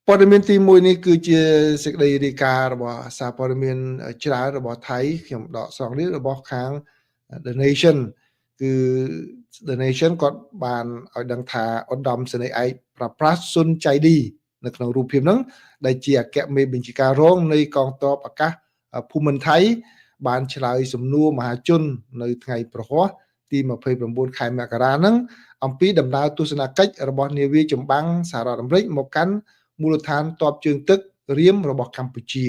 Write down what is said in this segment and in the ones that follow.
ព័ត៌មានទី1នេះគឺជាសេចក្តីរាយការណ៍របស់សារព័ត៌មានច្រើនរបស់ថៃខ្ញុំដកស្រង់នេះរបស់ខាង The Nation គឺ The Nation គាត់បានឲ្យដឹងថាឧត្តមសេនីយ៍ឯកប្រប្រាស់ស៊ុនចៃឌីនៅក្នុងរូបភាពហ្នឹងដែលជាអគ្គមេបញ្ជាការរងនៃកងទ័ពអាកាសភូមិន្ទថៃបានឆ្លើយសំណួរមហាជននៅថ្ងៃប្រហ័សទី29ខែមករាហ្នឹងអំពីដំណើរទស្សនកិច្ចរបស់នាវាចម្បាំងសហរដ្ឋអាមេរិកមកកាន់មូលដ្ឋានទ័ពជើងទឹករៀមរបស់កម្ពុជា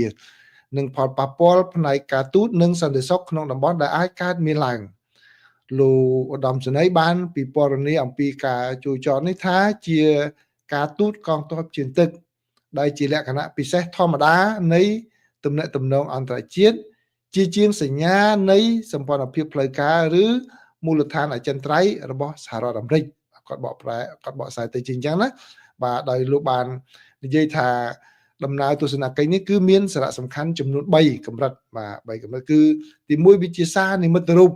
និងផលប៉ះពាល់ផ្នែកការទូតនិងសន្តិសុខក្នុងតំបន់ដែលអាចកើតមានឡើងលោកឧត្តមសេនីយ៍បានពិពណ៌នាអំពីការជួបចរនេះថាជាការទូតកងទ័ពជើងទឹកដែលជាលក្ខណៈពិសេសធម្មតានៃទំនាក់ទំនងអន្តរជាតិជាជាងសញ្ញានៃសម្ព័ន្ធភាពផ្លូវការឬមូលដ្ឋានអចិន្ត្រៃយ៍របស់សហរដ្ឋអាមេរិកគាត់បកស្រាយទៅជាអញ្ចឹងណាបាទដោយលោកបាននិយាយថាដំណើរទស្សនកិច្ចនេះគឺមានសារៈសំខាន់ចំនួន3កម្រិតបាទ3កម្រិតគឺទី1វិជាសារនិមិត្តរូប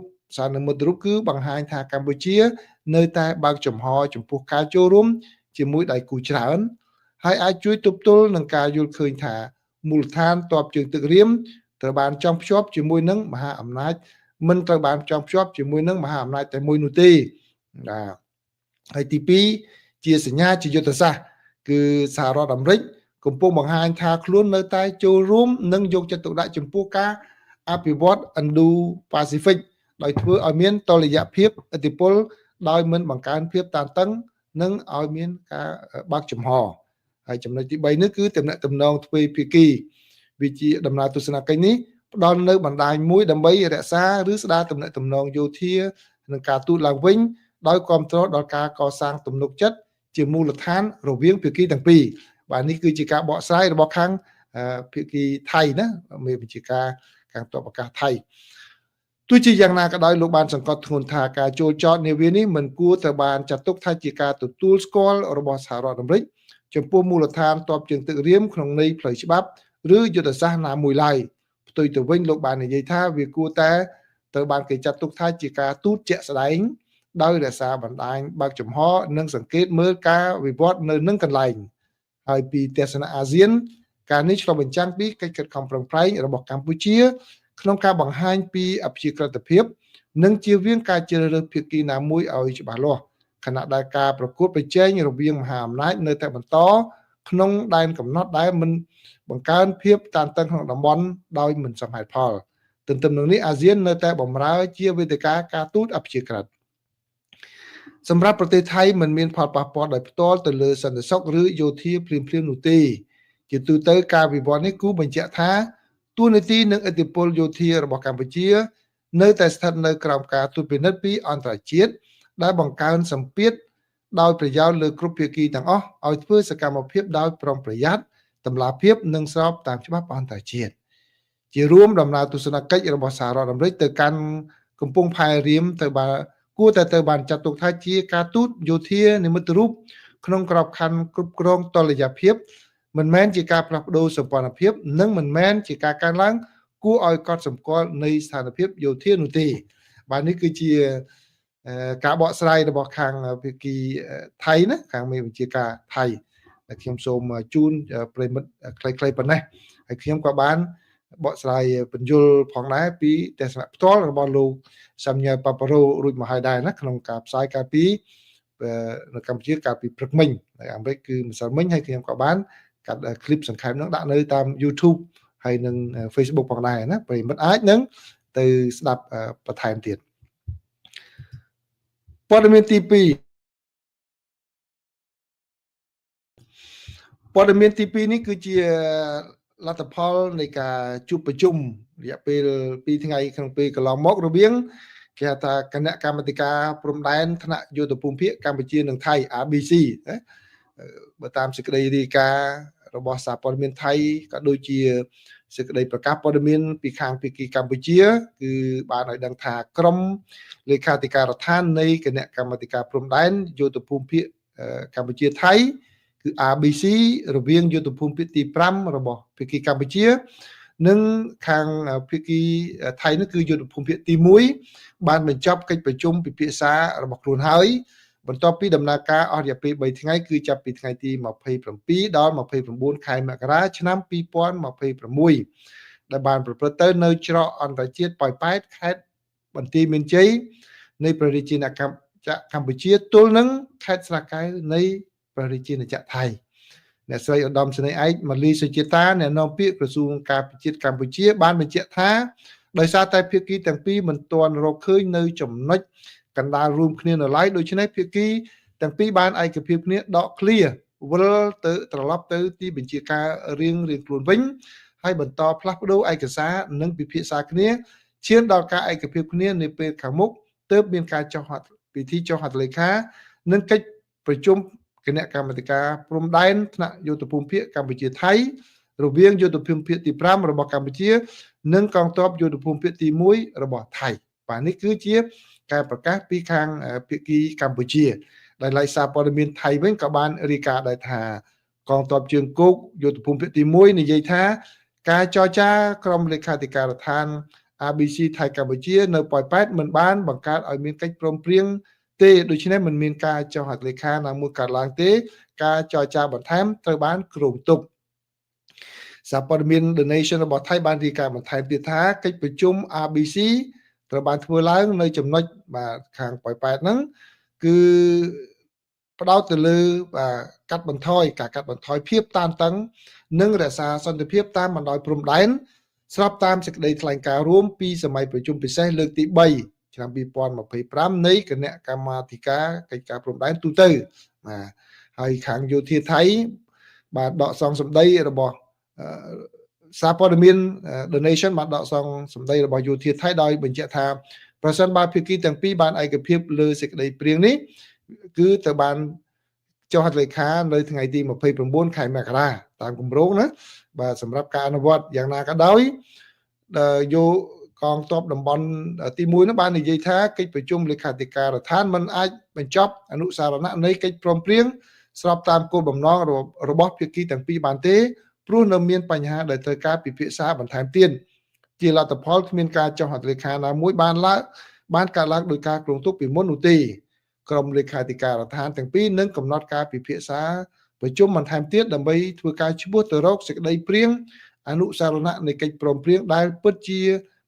គឺបង្ហាញថាកម្ពុជានៅតែបើកចំហចំពោះការចូលរួមជាមួយដៃគូច្រើនហើយអាចជួយទប់ទល់នឹងការយល់ឃើញថាមូលដ្ឋានទ័ពជើងទឹករៀមត្រូវបានចងភ្ជាប់ជាមួយនឹងមហាអំណាចមិនត្រូវបានចងភ្ជាប់ជាមួយនឹងមហាអំណាចតែមួយនោះទេបាទហើយទី2ជាសញ្ញាជាយុទ្ធសាស្ត្រគឺសហរដ្ឋអាមេរិកកំពុងបង្ហាញថាខ្លួននៅតែចូលរួមនិងយកចិត្តទុកដាក់ចំពោះការអភិវឌ្ឍ Indo-Pacific ដោយធ្វើឲ្យមានតុល្យភាពឥទ្ធិពលដោយមិនបង្កើនភាពតានតឹងនិងឲ្យមានការបើកចំហហើយចំណុចទី3នេះគឺទំនាក់ទំនងទ្វេភាគីវាជាដំណើរទស្សនកិច្ចនេះផ្ដល់នៅបណ្ដាញមួយដើម្បីរក្សាឬស្ដារទំនាក់ទំនងយោធានិងការទូតឡើងវិញដោយគ្រប់គ្រងដល់ការកសាងទំនុកចិត្តជាមូលដ្ឋានរវាងភាគីទាំងពីរបាទនេះគឺជាការបកស្រាយរបស់ខាងភាគីថៃណាមេបញ្ជាការខាងទ័ពអាកាសថៃទោះជាយ៉ាងណាក៏ដោយលោកបានសង្កត់ធ្ងន់ថាការចូលចតនាវានេះមិនគួរត្រូវបានចាត់ទុកថាជាការទទួលស្គាល់របស់សហរដ្ឋអាមេរិកចំពោះមូលដ្ឋានទ័ពជើងទឹករៀមក្នុងន័យផ្លូវច្បាប់ឬយុទ្ធសាស្ត្រណាមួយឡើយផ្ទុយទៅវិញលោកបាននិយាយថាវាគួរតែត្រូវបានគេចាត់ទុកថាជាការទូតជាក់ស្ដែងដោយរក្សាបណ្ដាញបើកចំហនិងសង្កេតមើលការវិវត្តនៅនឹងកន្លែងហើយពីទស្សនៈអាស៊ានការនេះឆ្លុះបញ្ចាំងពីកិច្ចខិតខំប្រឹងប្រែងរបស់កម្ពុជាក្នុងការបង្ហាញពីអព្យាក្រឹតភាពនិងជៀសវាងការជ្រើសរើសភាគីណាមួយឲ្យច្បាស់លាស់ខណៈដែលការប្រកួតប្រជែងរវាងមហាអំណាចនៅតែបន្តក្នុងដែនកំណត់ដែលមិនបង្កើនភាពតានតឹងក្នុងតំបន់ដោយមិនសមហេតុផលទន្ទឹមនឹងនេះអាស៊ាននៅតែបម្រើជាវេទិកាការទូតអព្យាក្រឹតសម្រាប់ប្រទេសថៃមិនមានផលប៉ះពាល់ដោយផ្ទាល់ទៅលើសន្តិសុខឬយោធាភ្លាមៗនោះទេជាទូទៅការវិវត្តនេះគូបញ្ជាក់ថាទួលនីតិនិងឥទ្ធិពលយោធារបស់កម្ពុជានៅតែស្ថិតនៅក្រោមការត្រួតពិនិត្យពីអន្តរជាតិដែលបង្កើនសម្ពាធដោយប្រយោជន៍លើគ្រប់ភាគីទាំងអស់ឲ្យធ្វើសកម្មភាពដោយប្រុងប្រយ័ត្នតម្លាភាពនិងស្របតាមច្បាប់អន្តរជាតិជារួមដំណើរទស្សនកិច្ចរបស់សហរដ្ឋអាមេរិកទៅកាន់កំពង់ផែរៀមទៅបានគួរតែត្រូវបានចាត់ទុកថាជាការទូតយោធានិមិត្តរូបក្នុងក្របខ័ណ្ឌគ្រប់គ្រងតុល្យភាពមិនមែនជាការផ្លាស់ប្ដូរសម្ព័ន្ធភាពនិងមិនមែនជាការកើនឡើងគួរឲ្យកត់សម្គាល់នៃស្ថានភាពយោធានោះទេបាទនេះគឺជាការបកស្រាយរបស់ខាងភាគីថៃណាខាងមេបញ្ជាការថៃដែលខ្ញុំសូមជូនប្រិមិត្តខ្លីៗប៉ុណ្ណេះហើយខ្ញុំក៏បានបកស្រាយបញ្យលផងដែរពីទស្សនៈផ្ទាល់របស់លោកសំញ៉ែប៉ាប៉ារ៉ូរួចមកហើយដែរណាក្នុងការផ្សាយកាលពីនៅកម្ពុជាកាលពីព្រឹកមិញនៅអាមេរិកគឺម្សិលមិញហើយខ្ញុំក៏បានកាត់คลิปសង្ខេបនោះដាក់នៅតាម YouTube ហើយនឹង Facebook ផងដែរណាប្រិមិត្តអាចនឹងទៅស្ដាប់បន្ថែមទៀតព័ត៌មានទី2នេះគឺជាលទ្ធផលនៃការជួបប្រជុំរយៈពេល2ថ្ងៃក្នុងពេលកន្លងមករវាងគេហៅថាគណៈកម្មាធិការព្រំដែនថ្នាក់យុទ្ធភូមិភាគកម្ពុជានិងថៃ RBC ណាបើតាមសេចក្តីរាយការណ៍របស់សារព័ត៌មានថៃក៏ដូចជាសេចក្តីប្រកាសព័ត៌មានពីខាងភាគីកម្ពុជាគឺបានឲ្យដឹងថាក្រុមលេខាធិការដ្ឋាននៃគណៈកម្មាធិការព្រំដែនយុទ្ធភូមិភាគកម្ពុជាថៃគឺ RBC រវាងយុទ្ធភូមិភាគទី5របស់ភាគីកម្ពុជានិងខាងភាគីថៃនោះគឺយុទ្ធភូមិភាគទី1បានបញ្ចប់កិច្ចប្រជុំពិភាក្សារបស់ខ្លួនហើយ បន្ទាប់ពីដំណើរការអស់រយៈពេល3ថ្ងៃគឺចាប់ពីថ្ងៃទី27ដល់29ខែមករាឆ្នាំ2026ដែលបានប្រព្រឹត្តទៅនៅច្រកអន្តរជាតិប៉ោយប៉ែតខេត្តបន្ទាយមានជ័យនៃព្រះរាជាណាចក្រកម្ពុជាទល់នឹងខេត្តស្រះកែវនៃព្រះរាជាណាចក្រថៃអ្នកស្រីឧត្តមសេនីយ៍ឯកម៉ាលីសុជាតាអ្នកនាំពាក្យក្រសួងការពារជាតិកម្ពុជាបានបញ្ជាក់ថាដោយសារតែភាគីទាំងពីរមិនទាន់រកឃើញនៅចំណុចកណ្ដាលរួមគ្នានៅឡើយដូច្នេះភាគីទាំងពីរបានឯកភាពគ្នាដកឃ្លាវិលទៅត្រឡប់ទៅទីបញ្ជាការរៀងខ្លួនវិញហើយបន្តផ្លាស់ប្ដូរឯកសារនិងពិភាក្សាគ្នាឈានដល់ការឯកភាពគ្នានាពេលខាងមុខទើបមានការចុះហត្ថពិធីចុះហត្ថលេខានិងកិច្ចប្រជុំគណៈកម្មាធិការព្រំដែនថ្នាក់យុទ្ធភូមិភាគកម្ពុជាថៃរវាងយុទ្ធភូមិភាគទី5របស់កម្ពុជានិងកងទ័ពយុទ្ធភូមិភាគទី1របស់ថៃបាទនេះគឺជាការប្រកាសពីខាងភាគីកម្ពុជាដែលឡៃសារព័ត៌មានថៃវិញក៏បានរាយការណ៍ដែរថាកងទ័ពជើងគោកយុទ្ធភូមិភាគទី1និយាយថាការចរចាក្រុមលេខាធិការដ្ឋាន ABC ថៃកម្ពុជានៅប៉ោយប៉ែតមិនបានបង្កើតឲ្យមានកិច្ចព្រមព្រៀងទេដូច្នេះមិនមានការចុះហត្ថលេខាណាមួយកើតឡើងទេការចរចាបន្ថែមត្រូវបានគ្រោងទុកសារព័ត៌មាន The Nation របស់ថៃបានរាយការណ៍បន្ថែមទៀតថាកិច្ចប្រជុំ ABC ត្រូវបានធ្វើឡើងនៅចំណុចបាទខាងប៉ោយប៉ែតហ្នឹងគឺផ្ដោតទៅលើការកាត់បន្ថយភាពតានតឹងនិងរក្សាសន្តិភាពតាមបណ្ដោយព្រំដែនស្របតាមសេចក្តីថ្លែងការណ៍រួមពីសម័យប្រជុំពិសេសលើកទី3ឆ្នាំ2025នៃគណៈកម្មាធិការកិច្ចការព្រំដែនទូទៅបាទហើយខាងយោធាថៃបាទដកសងសម្ដីរបស់សារព័ត៌មាន The Nation បានដកសងសម្ដីរបស់យោធាថៃដោយបញ្ជាក់ថាប្រសិនបើភាគីទាំងពីរបានឯកភាពលើសេចក្តីព្រៀងនេះគឺត្រូវបានចុះហត្ថលេខានៅថ្ងៃទី29ខែមករាតាមគម្រោងណាបាទសម្រាប់ការអនុវត្តយ៉ាងណាក៏ដោយយកកងទ័ពតំបន់ទី1នោះបាននិយាយថាកិច្ចប្រជុំលេខាធិការដ្ឋានមិនអាចបញ្ចប់អនុសារណៈនៃកិច្ចព្រមព្រៀងស្របតាមគោលបំណងរបស់ភាគីទាំងពីរបានទេព្រោះនៅមានបញ្ហាដែលត្រូវការពិភាក្សាបន្ថែមទៀតជាលទ្ធផលគ្មានការចុះហត្ថលេខាណាមួយបានកើតឡើងដោយការគ្រោងទុកពីមុននោះទេក្រុមលេខាធិការដ្ឋានទាំងពីរនឹងកំណត់ការពិភាក្សាប្រជុំបន្ថែមទៀតដើម្បីធ្វើការឈ្មោះទៅរកសេចក្តីព្រៀងអនុសារណៈនៃកិច្ចព្រមព្រៀងដែលពិតជា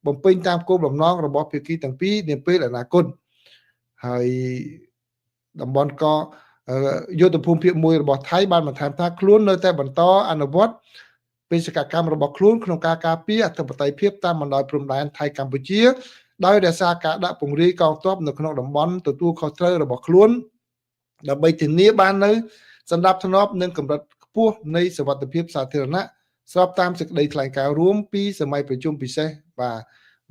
បំពេញតាមគោលបំណងរបស់ភាគីទាំងពីរនាពេលអនាគតហើយតំបន់កយុទ្ធភូមិភាគ1របស់ថៃបានបន្ថែមថាខ្លួននៅតែបន្តអនុវត្តបេសកកម្មរបស់ខ្លួនក្នុងការការពារអធិបតេយ្យភាពតាមបណ្ដោយព្រំដែនថៃកម្ពុជាដោយរក្សាការដាក់ពង្រាយកងទ័ពនៅក្នុងតំបន់ទទួលខុសត្រូវរបស់ខ្លួនដើម្បីធានាបាននៅសម្ដាប់ធ្នាប់និងកម្រិតខ្ពស់នៃសុវត្ថិភាពសាធារណៈស្របតាមសេចក្តីថ្លែងការណ៍រួមពីសម័យប្រជុំពិសេស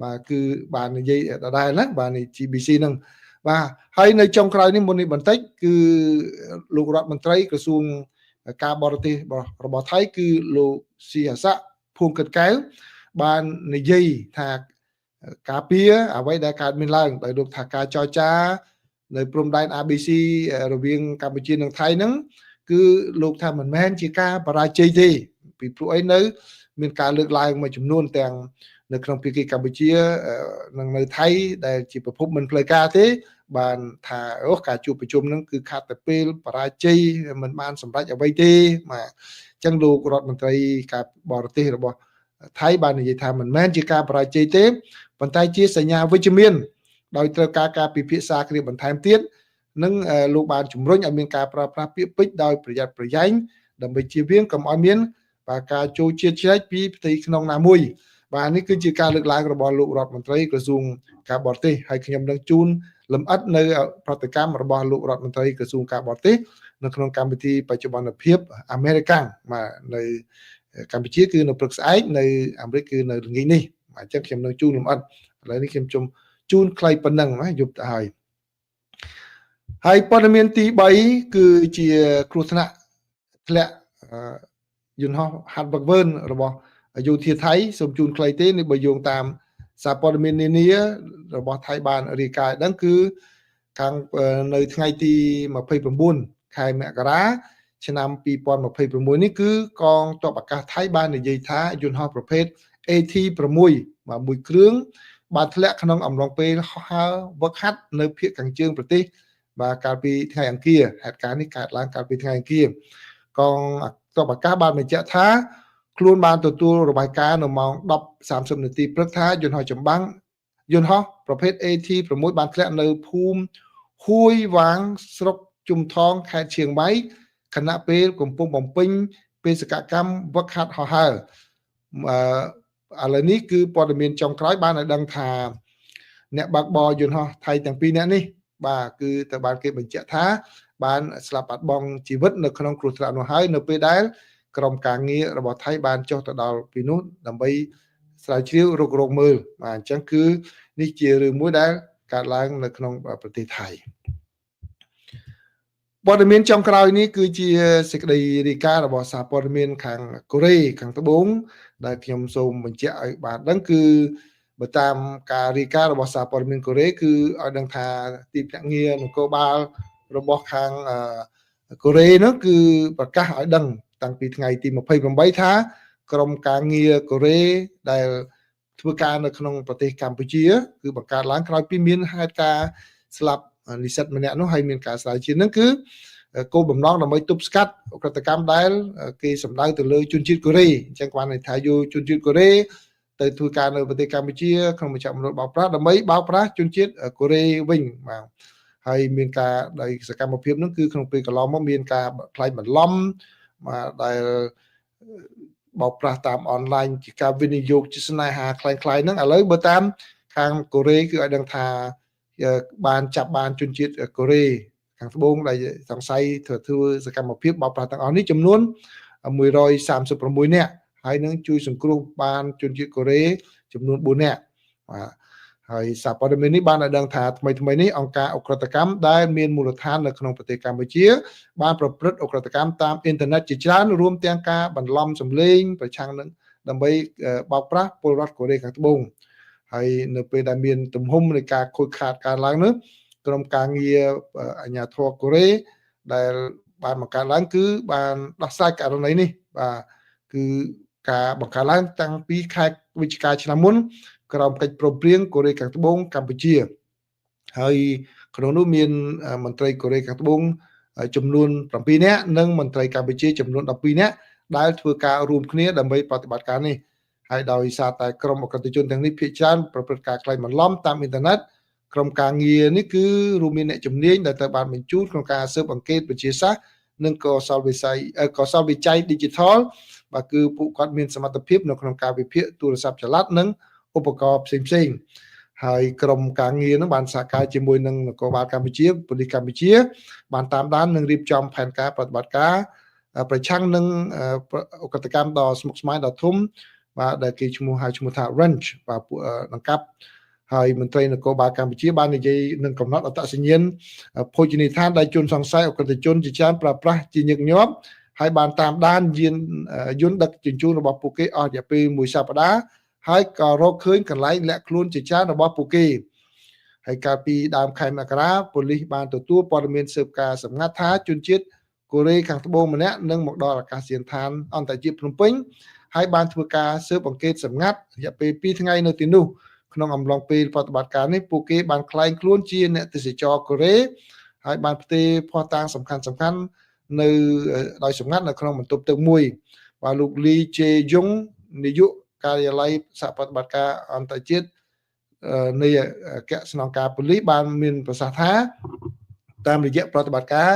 បាទគឺបាននិយាយដដែលណាបាទនេះ GBC ហ្នឹងបាទហើយនៅចុងក្រោយនេះមុននេះបន្តិចគឺលោករដ្ឋមន្ត្រីក្រសួងការបរទេសរបស់ថៃគឺលោកស៊ីហាស័កភួងកិតកែវបាននិយាយថាការពារអ្វីដែលកើតមានឡើងដោយលោកថាការចរចានៅព្រំដែន ABC រវាងកម្ពុជានិងថៃហ្នឹងគឺលោកថាមិនមែនជាការបរាជ័យទេពីព្រោះអីនៅមានការលើកឡើងមួយចំនួនទាំងនៅក្នុងភាគីកម្ពុជានិងនៅថៃដែលជាប្រភពមិនផ្លូវការទេបានថាការជួបប្រជុំហ្នឹងគឺខាត់តែពេលបរាជ័យមិនបានសម្រេចអ្វីទេបាទអញ្ចឹងលោករដ្ឋមន្ត្រីការបរទេសរបស់ថៃបាននិយាយថាមិនមែនជាការបរាជ័យទេប៉ុន្តែជាសញ្ញាវិជ្ជមានដោយត្រូវការពិភាក្សាគ្នាបន្ថែមទៀតនិងលោកបានជំរុញឲ្យមានការប្រើប្រាស់ពាក្យពេចន៍ដោយប្រយ័ត្នប្រយែងដើម្បីជៀសវាងកុំឲ្យមានការចូលជ្រៀតជ្រែកពីផ្ទៃក្នុងណាមួយបាទនេះគឺជាការលើកឡើងរបស់លោករដ្ឋមន្ត្រីក្រសួងការបរទេសហើយខ្ញុំនឹងជូនលម្អិតនៅប្រតិកម្មរបស់លោករដ្ឋមន្ត្រីក្រសួងការបរទេសនៅក្នុងកម្មវិធីបច្ចុប្បន្នភាពអាមេរិកាំងបាទនៅកម្ពុជាគឺនៅព្រឹកស្អែកនៅអាមេរិកគឺនៅល្ងាចនេះអញ្ចឹងខ្ញុំនឹងជូនលម្អិតឥឡូវនេះខ្ញុំជូនខ្លីប៉ុណ្ណឹងណាយប់ទៅហើយព័ត៌មានទី3គឺជាគ្រោះថ្នាក់ធ្លាក់យន្តហោះ Harvard របស់យោធាថៃសូមជូនខ្លីទេនេះបើយោងតាមសារព័ត៌មាននានារបស់ថៃបានរាយការណ៍ហ្នឹងគឺខាងនៅថ្ងៃទី29ខែមករាឆ្នាំ2026នេះគឺកងទ័ពអាកាសថៃបាននិយាយថាយន្តហោះប្រភេទ AT6 មួយគ្រឿងបានធ្លាក់ក្នុងអំឡុងពេលហោះហើរវឹកហាត់នៅភាគខាងជើងប្រទេស vàកាលពីថ្ងៃអង្គារហេតុការណ៍នេះកើតឡើងកាលពីថ្ងៃអង្គារកងទ័ពអាកាសបានបញ្ជាក់ថាខ្លួនបានទទួលរបាយការណ៍នៅម៉ោង 10:30 នាទីព្រឹកថាយន្តហោះចម្បាំងយន្តហោះប្រភេទ AT6 បានធ្លាក់នៅភូមិហួយវាងស្រុកជុំថងខេត្តឈៀងម៉ៃខណៈពេលកំពុងបំពេញបេសកកម្មវឹកហាត់ហោះហើរឥឡូវនេះគឺព័ត៌មានចុងក្រោយបានឲ្យដឹងថាអ្នកបើកបរយន្តហោះថៃទាំងពីរនាក់នេះបាទគឺទៅបានគេបញ្ជាក់ថាបានស្លាប់បាត់បង់ជីវិតនៅក្នុងគ្រោះថ្នាក់នោះហើយនៅពេលដែលក្រុមការងាររបស់ថៃបានចុះទៅដល់ពីនោះដើម្បីស្រាវជ្រាវរុករកមើលបាទអញ្ចឹងគឺនេះជារឿងមួយដែលកើតឡើងនៅក្នុងប្រទេសថៃព័ត៌មានចុងក្រោយនេះគឺជាសេចក្តីរាយការណ៍របស់សារព័ត៌មានខាងកូរ៉េខាងត្បូងដែលខ្ញុំសូមបញ្ជាក់ឲ្យបានដឹងគឺបើតាមការរាយការណ៍របស់សារព័ត៌មានកូរ៉េគឺឲ្យដឹងថាទីភ្នាក់ងារនគរបាលរបស់ខាងកូរ៉េនោះគឺប្រកាសឲ្យដឹងតាំងពីថ្ងៃទី28ថាក្រុមការងារកូរ៉េដែលធ្វើការនៅក្នុងប្រទេសកម្ពុជាគឺបង្កើតឡើងក្រោយពីមានហេតុការណ៍ស្លាប់និស្សិតម្នាក់នោះហើយមានការស្រាវជ្រាវហ្នឹងគឺគោលបំណងដើម្បីទប់ស្កាត់អក្រិតកម្មដែលគេសម្ដៅទៅលើជនជាតិកូរ៉េអញ្ចឹងគាត់ន័យថាយកជនជាតិកូរ៉េទៅធ្វើការនៅប្រទេសកម្ពុជាក្នុងមជ្ឈមណ្ឌលបោកប្រាស់ដើម្បីបោកប្រាស់ជនជាតិកូរ៉េវិញបាទហើយមានការដោយសកម្មភាពនោះគឺក្នុងពេលកន្លងមកមានការខ្លែងបន្លំបាទដែលបោកប្រាស់តាមអនឡាញជាការវិនិយោគជាស្នេហាខ្លាំងៗហ្នឹងឥឡូវបើតាមខាងកូរ៉េគឺឲ្យដឹងថាបានចាប់បានជនជាតិកូរ៉េខាងត្បូងដែលសង្ស័យធ្វើសកម្មភាពបោកប្រាស់ទាំងអស់នេះចំនួន136នាក់ហើយនឹងជួយសង្គ្រោះបានជនជាតិកូរ៉េចំនួន4នាក់បាទហើយសារព័ត៌មាននេះបានឲ្យដឹងថាថ្មីនេះអង្គការអក្រិតកម្មដែលមានមូលដ្ឋាននៅក្នុងប្រទេសកម្ពុជាបានប្រព្រឹត្តអក្រិតកម្មតាមអ៊ីនធឺណិតជាច្រើនរួមទាំងការបន្លំសម្លេងប្រឆាំងនឹងដើម្បីបោកប្រាស់ពលរដ្ឋកូរ៉េខាងត្បូងហើយនៅពេលដែលមានទំហំនៃការខូចខាតកើតឡើងនោះក្រុមការងារអាជ្ញាធរកូរ៉េដែលបានបង្កើតឡើងគឺបានដោះស្រាយករណីនេះបាទគឺការបង្កើតឡើងតាំងពីខែវិច្ឆិកាឆ្នាំមុនក្រោមកិច្ចព្រមព្រៀងកូរ៉េខាងត្បូងកម្ពុជាហើយក្នុងនោះមានមន្ត្រីកូរ៉េខាងត្បូងចំនួន7នាក់និងមន្ត្រីកម្ពុជាចំនួន12នាក់ដែលធ្វើការរួមគ្នាដើម្បីប្រតិបត្តិការនេះហើយដោយសារតែក្រុមអក្រិតជនទាំងនេះភាគច្រើនប្រព្រឹត្តការក្លែងបន្លំតាមអ៊ីនធឺណិតក្រុមការងារនេះគឺរួមមានអ្នកជំនាញដែលត្រូវបានបញ្ជូនក្នុងការស៊ើបអង្កេតវិទ្យាសាស្ត្រនិងកសលវិច័យ Digital បាទគឺពួកគាត់មានសមត្ថភាពនៅក្នុងការវិភាគទូរស័ព្ទចល័តនិងឧបករណ៍ផ្សេងហើយក្រុមការងារនឹងបានសហការជាមួយនឹងនគរបាលកម្ពុជាប៉ូលីសកម្ពុជាបានតាមដាននិងរៀបចំផែនការប្រតិបត្តិការប្រឆាំងនឹងអក្រិតកម្មដ៏ស្មុគស្មាញដ៏ធំបាទដែលគេឈ្មោះថា Range បាទពួកដង្កាប់ហើយមន្ត្រីនគរបាលកម្ពុជាបាននិយាយនឹងកំណត់អត្តសញ្ញាណភោជនីយដ្ឋានដែលជនសង្ស័យអក្រិតជនជាច្រើនប្រើប្រាស់ជាញឹកញាប់ហើយបានតាមដានយន្តដឹកជញ្ជូនរបស់ពួកគេអស់រយៈពេល1សប្តាហ៍ហើយក៏រកឃើញកន្លែងលាក់ខ្លួនជាច្រើនរបស់ពួកគេហើយកាលពីដើមខែមករាប៉ូលីសបានទទួលព័ត៌មានស៊ើបការណ៍សម្ងាត់ថាជនជាតិកូរ៉េខាងត្បូងម្នាក់នឹងមកដល់អាកាសយានដ្ឋានអន្តរជាតិភ្នំពេញហើយបានធ្វើការស៊ើបអង្កេតសម្ងាត់រយៈពេល2ថ្ងៃនៅទីនោះក្នុងអំឡុងពេលប្រតិបត្តិការនេះពួកគេបានក្លែងខ្លួនជាអ្នកទេសចរកូរ៉េហើយបានផ្ទេរភស្តុតាងសំខាន់នៅដោយសម្ងាត់នៅក្នុងបន្ទប់ទឹកមួយបាទលោកលីជេយុងនាយកការិយាល័យសហប្រតិបត្តិការអន្តរជាតិនៃអគ្គស្នងការប៉ូលីសបានមានប្រសាសន៍ថាតាមរយៈប្រតិបត្តិការ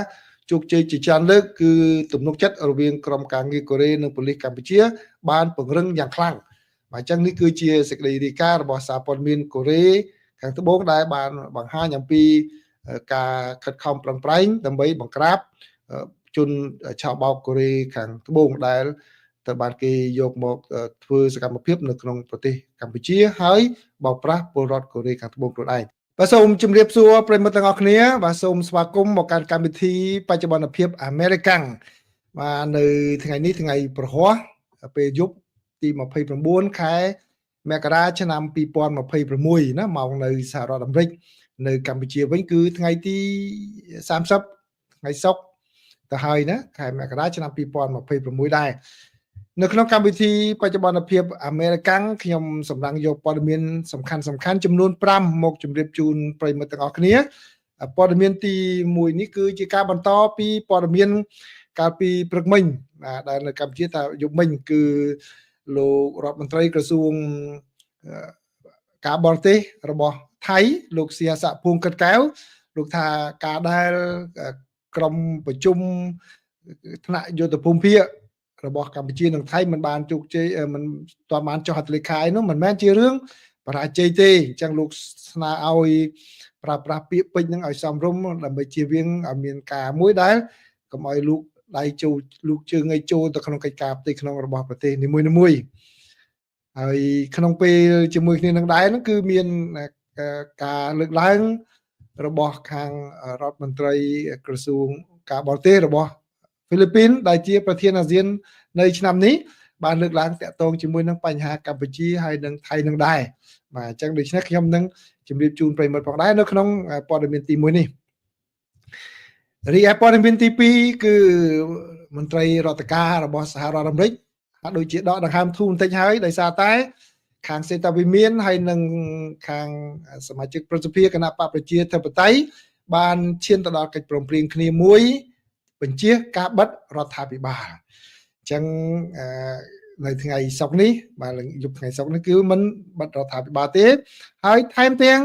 ជោគជ័យជាច្រើនលើកគឺទំនុកចិត្តរវាងក្រុមការងារកូរ៉េនិងប៉ូលីសកម្ពុជាបានពង្រឹងយ៉ាងខ្លាំងបាទអញ្ចឹងនេះគឺជាសេចក្តីរាយការណ៍របស់សារព័ត៌មានកូរ៉េខាងត្បូងដែលបានបង្ហាញអំពីការខិតខំប្រឹងប្រែងដើម្បីបង្ក្រាបជនឆោបបោកកូរ៉េខាងត្បូងដែលត្រូវបានគេយកមកធ្វើសកម្មភាពនៅក្នុងប្រទេសកម្ពុជាហើយបោកប្រាស់ពលរដ្ឋកូរ៉េខាងត្បូងខ្លួនឯងបាទសូមជម្រាបសួរប្រិយមិត្តទាំងអស់គ្នាបាទសូមស្វាគមន៍មកកាន់កម្មវិធីបច្ចុប្បន្នភាពអាមេរិកាំងបាទនៅថ្ងៃនេះថ្ងៃប្រហ័សពេលយប់ទី29ខែមករាឆ្នាំ2026ណាម៉ោងនៅសហរដ្ឋអាមេរិកនៅកម្ពុជាវិញគឺថ្ងៃទី30ថ្ងៃសុក្រទៅហើយណាខែមករាឆ្នាំ2026ដែរនៅក្នុងកម្មវិធីបច្ចុប្បន្នភាពអាមេរិកាំងខ្ញុំសម្រាប់យកព័ត៌មានសំខាន់ចំនួន5មកជម្រាបជូនប្រិយមិត្តទាំងអស់គ្នា ព័ត៌មានទី1នេះគឺជាការបន្តពីព័ត៌មានកាលពីព្រឹកមិញដែលនៅកម្ពុជាថាយប់មិញគឺលោករដ្ឋមន្ត្រីក្រសួងការបរទេសរបស់ថៃលោកសៀស័កភួងកិតកែវលោកថាការដែលក្រុមប្រជុំថ្នាក់យុទ្ធភូមិភាគរបស់កម្ពុជានិងថៃមិនបានជោគជ័យមិនទាន់បានចុះហត្ថលេខានោះមិនមែនជារឿងបរាជ័យទេអញ្ចឹងលោកស្នើឲ្យប្រើប្រាស់ពាក្យពេចន៍នឹងឲ្យសមរម្យដើម្បីជៀសវាងឲ្យមានការមួយដែលកុំឲ្យលោកដៃចូលលោកជើងឲ្យចូលទៅក្នុងកិច្ចការផ្ទៃក្នុងរបស់ប្រទេសនីមួយៗហើយក្នុងពេលជាមួយគ្នានឹងដែរហ្នឹងគឺមានការលើកឡើងរបស់ខាងរដ្ឋមន្ត្រីក្រសួងការបរទេសរបស់ហ្វីលីពីនដែលជាប្រធានអាស៊ាននៅឆ្នាំនេះបានលើកឡើងតាក់ទងជាមួយនឹងបញ្ហាកម្ពុជាហើយនិងថៃនឹងដែរបាទអញ្ចឹងដូច្នេះខ្ញុំនឹងជម្រាបជូនប្រិយមិត្តផងដែរនៅក្នុងព័ត៌មានទី1នេះរីឯព័ត៌មានទី2គឺមន្ត្រីរដ្ឋការរបស់សហរដ្ឋអាមេរិកហាក់ដូចជាដកដង្ហើមធូរបន្តិចហើយដោយសារតែខាងសេតាវិមានហើយនិងខាងសមាជិកប្រសិទ្ធភាពគណៈបកប្រជាធិបតេយ្យបានឈានទៅដល់កិច្ចព្រមព្រៀងគ្នាមួយបញ្ជាការបិទរដ្ឋាភិបាលអញ្ចឹងនៅថ្ងៃសុក្រនេះបាទយប់ថ្ងៃសុក្រនេះគឺមិនបិទរដ្ឋាភិបាលទេហើយថែមទាំង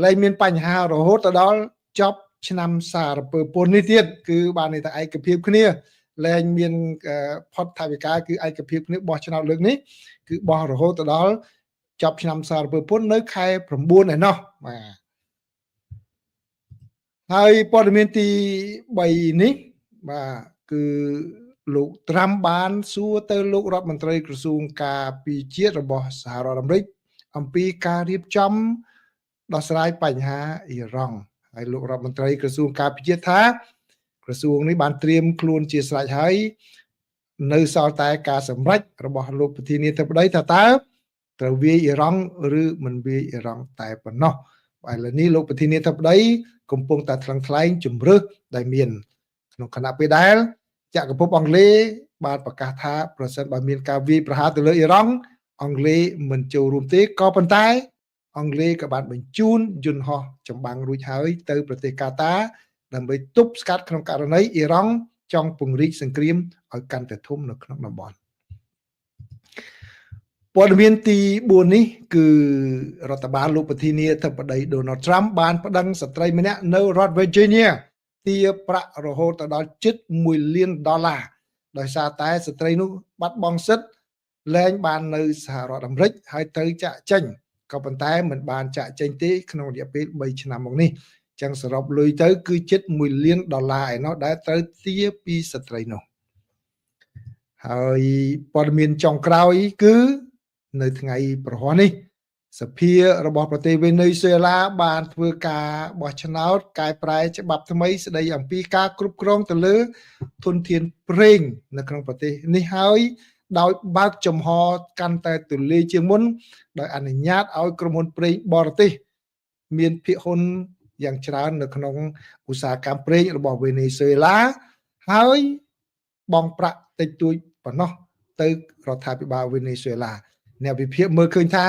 លែងមានបញ្ហារហូតទៅដល់ចប់ឆ្នាំសារពើពន្ធនេះទៀតគឺបានន័យថាឯកភាពគ្នាលែងមានផុតថវិកាគឺឯកភាពគ្នាបោះឆ្នោតលើកនេះគឺបោះរហូតទៅដល់ចប់ឆ្នាំសារពើពន្ធនៅខែ9ឯណោះបាទហើយព័ត៌មានទី3នេះបាទគឺលោកត្រាំបានសួរទៅលោករដ្ឋមន្ត្រីក្រសួងការពារជាតិរបស់សហរដ្ឋអាមេរិកអំពីការរៀបចំដោះស្រាយបញ្ហាអ៊ីរ៉ង់ហើយលោករដ្ឋមន្ត្រីក្រសួងការពារជាតិថាក្រសួងនេះបានត្រៀមខ្លួនជាស្រេចហើយនៅសល់តែការសម្រេចរបស់លោកប្រធានាធិបតីថាតើត្រូវវាយអ៊ីរ៉ង់ឬមិនវាយអ៊ីរ៉ង់តែប៉ុណ្ណោះឥឡូវនេះលោកប្រធានាធិបតីកំពុងតែថ្លឹងថ្លែងជំរឿសដែលមានក្នុងគណៈពេលដែលចក្រភពអង់គ្លេសបានប្រកាសថាប្រសិនបើមានការវាយប្រហារទៅលើអ៊ីរ៉ង់អង់គ្លេសមិនចូលរួមទេក៏ប៉ុន្តែអង់គ្លេសក៏បានបញ្ជូនយន្តហោះចម្បាំងរួចហើយទៅប្រទេសកាតាដើម្បីទប់ស្កាត់ក្នុងករណីអ៊ីរ៉ង់ចង់ពង្រីកសង្គ្រាមឲ្យកាន់តែធំនៅក្នុងតំបន់ព័ត៌មានទី4នេះគឺរដ្ឋបាលលោកប្រធានាធិបតី Donald Trump បានប្តឹងស្ត្រីម្នាក់នៅរដ្ឋ Virginia ទារប្រាក់រហូតដល់ជិត$1 លានដោយសារតែស្ត្រីនោះបាត់បង់សិទ្ធិលែងបាននៅសហរដ្ឋអាមេរិកហើយត្រូវចាក់ចេញក៏ប៉ុន្តែមិនបានចាក់ចេញទេក្នុងរយៈពេល3ឆ្នាំមកនេះចឹងសរុបលុយទៅគឺជិត$1 លានឯណោះដែលត្រូវទារពីស្ត្រីនោះហើយព័ត៌មានចុងក្រោយគឺនៅថ្ងៃប្រហ័សនេះសភារបស់ប្រទេសវេណេស៊ុយអេឡាបានធ្វើការបោះឆ្នោតកែប្រែច្បាប់ថ្មីស្ដីអំពីការគ្រប់គ្រងទៅលើធនធានប្រេងនៅក្នុងប្រទេសនេះហើយដោយបើកចំហកាន់តែទូលាយជាងមុនដោយអនុញ្ញាតឲ្យក្រុមហ៊ុនប្រេងបរទេសមានភាគហ៊ុនយ៉ាងច្រើននៅក្នុងឧស្សាហកម្មប្រេងរបស់វេណេស៊ុយអេឡាហើយបង់ប្រាក់តិចតួចប៉ុណ្ណោះទៅរដ្ឋាភិបាលវេណេស៊ុយអេឡាអ្នកវិភាគមើលឃើញថា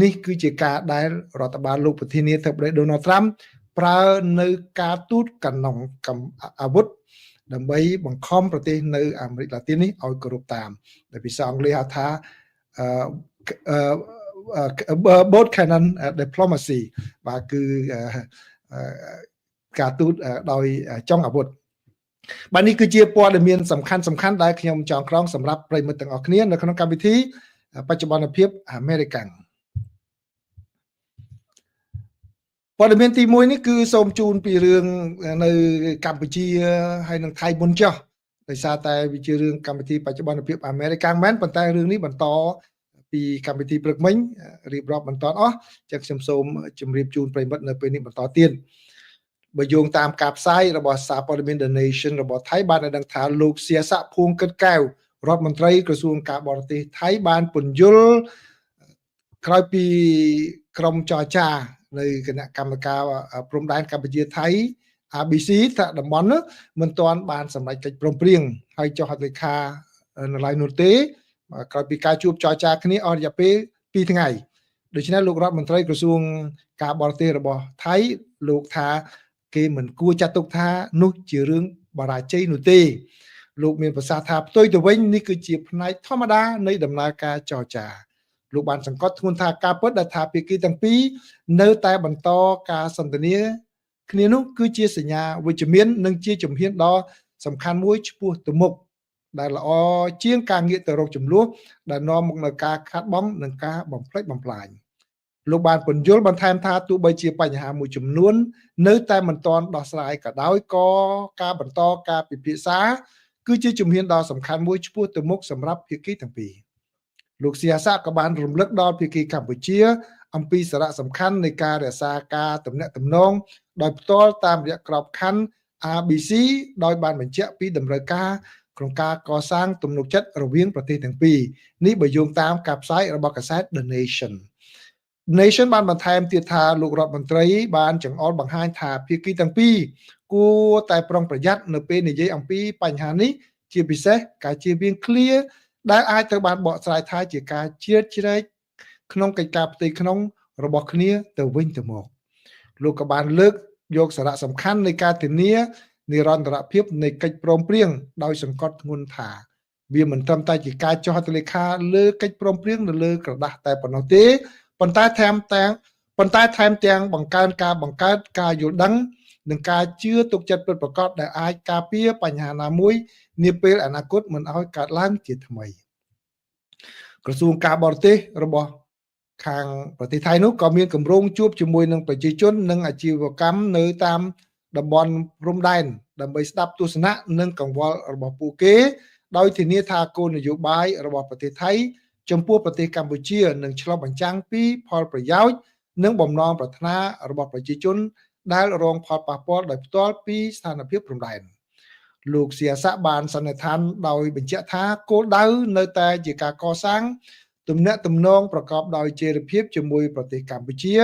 នេះគឺជាការដែលរដ្ឋបាលលោកប្រធានាធិបតី Donald Trump ប្រើនៅការទូតកណ្ដុងអាវុធដើម្បីបង្ខំប្រទេសនៅអាមេរិកឡាទីននេះឲ្យគោរពតាមដែលភាសាអង់គ្លេសហៅថា both cannon diplomacy បាទគឺការទូតដោយចុងអាវុធបាទនេះគឺជាព័ត៌មានសំខាន់ដែលខ្ញុំចងក្រងសម្រាប់ប្រិយមិត្តទាំងអស់គ្នានៅក្នុងកម្មវិធីបច្ចុប្បន្នភាពអាមេរិកាំងព័ត៌មានទី1នេះគឺសូមជូនពីរឿងនៅកម្ពុជាហើយនិងថៃមុនចុះដោយសារតែវាជារឿងកម្មវិធីបច្ចុប្បន្នភាពអាមេរិកាំងមែនប៉ុន្តែរឿងនេះបន្តពីកម្មវិធីព្រឹកមិញរៀបរាប់បន្តអស់ចឹងខ្ញុំសូមជម្រាបជូនប្រិយមិត្តនៅពេលនេះបន្តទៀតបើយោងតាមការផ្សាយរបស់សារព័ត៌មាន The Nation របស់ថៃបានឲ្យដឹងថាលោកសៀស័កភួងកិតកែវរដ្ឋមន្ត្រីក្រសួងការបរទេសថៃបានពន្យល់ក្រោយពីក្រុមចរចានៅគណៈកម្មការព្រំដែនកម្ពុជាថៃ ABC ថាតំបន់នោះមិនទាន់បានសម្រេចកិច្ចព្រមព្រៀងហើយចុះហត្ថលេខានៅឡើយនោះទេក្រោយពីការជួបចរចាគ្នាអស់រយៈពេល2ថ្ងៃដូច្នេះលោករដ្ឋមន្ត្រីក្រសួងការបរទេសរបស់ថៃលោកថា គេមិនគួរចាត់ទុកថានោះជារឿងបរាជ័យនោះទេលោកមានប្រសាសន៍ថាផ្ទុយទៅវិញនេះគឺជាផ្នែកធម្មតានៃដំណើរការចរចាលោកបានសង្កត់ធ្ងន់ថាការពិតដែលថាភាគីទាំងពីរនៅតែបន្តការសន្ទនាគ្នានោះគឺជាសញ្ញាវិជ្ជមាននិងជាជំហានដ៏សំខាន់មួយឆ្ពោះទៅមុខដែលល្អជាងការងាកទៅរកចំនួនដែលនាំមកនូវការខាតបង់និងការបំផ្លិចបំផ្លាញលោកបានពន្យល់បន្ថែមថាទោះបីជាបញ្ហាមួយចំនួននៅតែមិនទាន់ដោះស្រាយក៏ដោយក៏ការបន្តការពិភាក្សាគឺជាជំហានដ៏សំខាន់មួយឆ្ពោះទៅមុខសម្រាប់ភាគីទាំងពីរលោកសៀសាក៏បានរំលឹកដល់ភាគីកម្ពុជាអំពីសារៈសំខាន់នៃការរក្សាការទំនាក់ទំនងដោយផ្ទាល់តាមរយៈក្របខ័ណ្ឌ RBC ដោយបានបញ្ជាក់ពីតម្រូវការក្នុងការកសាងទំនុកចិត្តរវាងប្រទេសទាំងពីរនេះបើយោងតាមការផ្សាយរបស់កាសែត The Nation បានបន្ថែមទៀតថាលោករដ្ឋមន្ត្រីបានចង្អុលបង្ហាញថាភាគីទាំងពីរគួរតែប្រុងប្រយ័ត្ននៅពេលនិយាយអំពីបញ្ហានេះជាពិសេសការជៀសវាងឃ្លាដែលអាចត្រូវបានបកស្រាយថាជាការជ្រៀតជ្រែកក្នុងកិច្ចការផ្ទៃក្នុងរបស់គ្នាទៅវិញទៅមកលោកក៏បានលើកយកសារៈសំខាន់នៃការធានានិរន្តរភាពនៃកិច្ចព្រមព្រៀងដោយសង្កត់ធ្ងន់ថាវាមិនត្រឹមតែជាការចុះហត្ថលេខាលើកិច្ចព្រមព្រៀងនៅលើក្រដាសតែប៉ុណ្ណោះទេប៉ុន្តែថែមទាំងបង្កើនការយល់ដឹងនិងការជឿទុកចិត្តពិតប្រាកដដែលអាចការពារបញ្ហាណាមួយនាពេលអនាគតមិនឲ្យកើតឡើងជាថ្មីក្រសួងការបរទេសរបស់ខាងប្រទេសថៃនោះក៏មានគម្រោងជួបជាមួយនឹងប្រជាជននិងអាជីវកម្មនៅតាមតំបន់ព្រំដែនដើម្បីស្ដាប់ទស្សនៈនិងកង្វល់របស់ពួកគេដោយធានាថាគោលនយោបាយរបស់ប្រទេសថៃចំពោះប្រទេសកម្ពុជានឹងឆ្លុះបញ្ចាំងពីផលប្រយោជន៍និងបំណងប្រាថ្នារបស់ប្រជាជនដែលរងផលប៉ះពាល់ដោយផ្ទាល់ពីស្ថានភាពព្រំដែនលោកសៀសាបានសន្និដ្ឋានដោយបញ្ជាក់ថាគោលដៅនៅតែជាការកសាងទំនាក់ទំនងប្រកបដោយចីរភាពជាមួយប្រទេសកម្ពុជា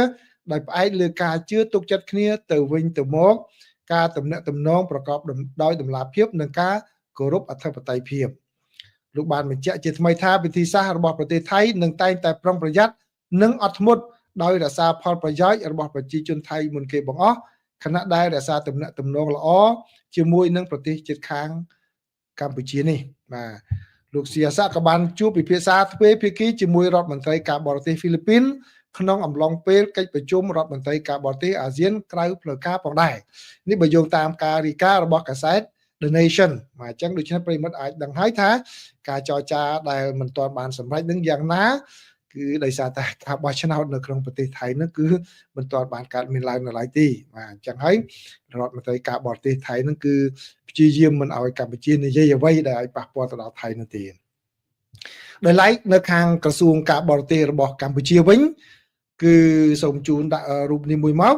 ដោយផ្អែកលើការជឿទុកចិត្តគ្នាទៅវិញទៅមកការទំនាក់ទំនងប្រកបដោយតម្លាភាពនិងការគោរពអធិបតេយ្យភាពលោកបានបញ្ជាក់ជាថ្មីថាវិធីសាស្ត្ររបស់ប្រទេសថៃនឹងតែងតែប្រុងប្រយ័ត្ននិងអត់ធ្មត់ដោយរក្សាផលប្រយោជន៍របស់ប្រជាជនថៃមុនគេបង្អស់ខណៈដែលរក្សាទំនាក់ទំនងល្អជាមួយនឹងប្រទេសជិតខាងកម្ពុជានេះបាទលោកសៀសាក៏បានជួបពិភាក្សាទ្វេភាគីជាមួយរដ្ឋមន្ត្រីការបរទេសហ្វីលីពីនក្នុងអំឡុងពេលកិច្ចប្រជុំរដ្ឋមន្ត្រីការបរទេសអាស៊ានក្រៅផ្លូវការផងដែរនេះបើយោងតាមការរាយការណ៍របស់កាសែត The Nation មកអញ្ចឹងដូច្នេះប្រិយមិត្តអាចដឹងហើយថាការចរចាដែលមិនទាន់បានសម្រេចនឹងយ៉ាងណាគឺដោយសារតែការបោះឆ្នោតនៅក្នុងប្រទេសថៃនោះគឺមិនទាន់បានកើតមានឡើងនៅឡើយទេបាទអញ្ចឹងហើយរដ្ឋមន្ត្រីការបរទេសថៃនោះគឺព្យាយាមមិនឲ្យកម្ពុជានិយាយអ្វីដែលឲ្យប៉ះពាល់ទៅដល់ថៃនោះទេដោយឡែកនៅខាងក្រសួងការបរទេសរបស់កម្ពុជាវិញគឺសូមជូនដាក់រូបនេះមួយមក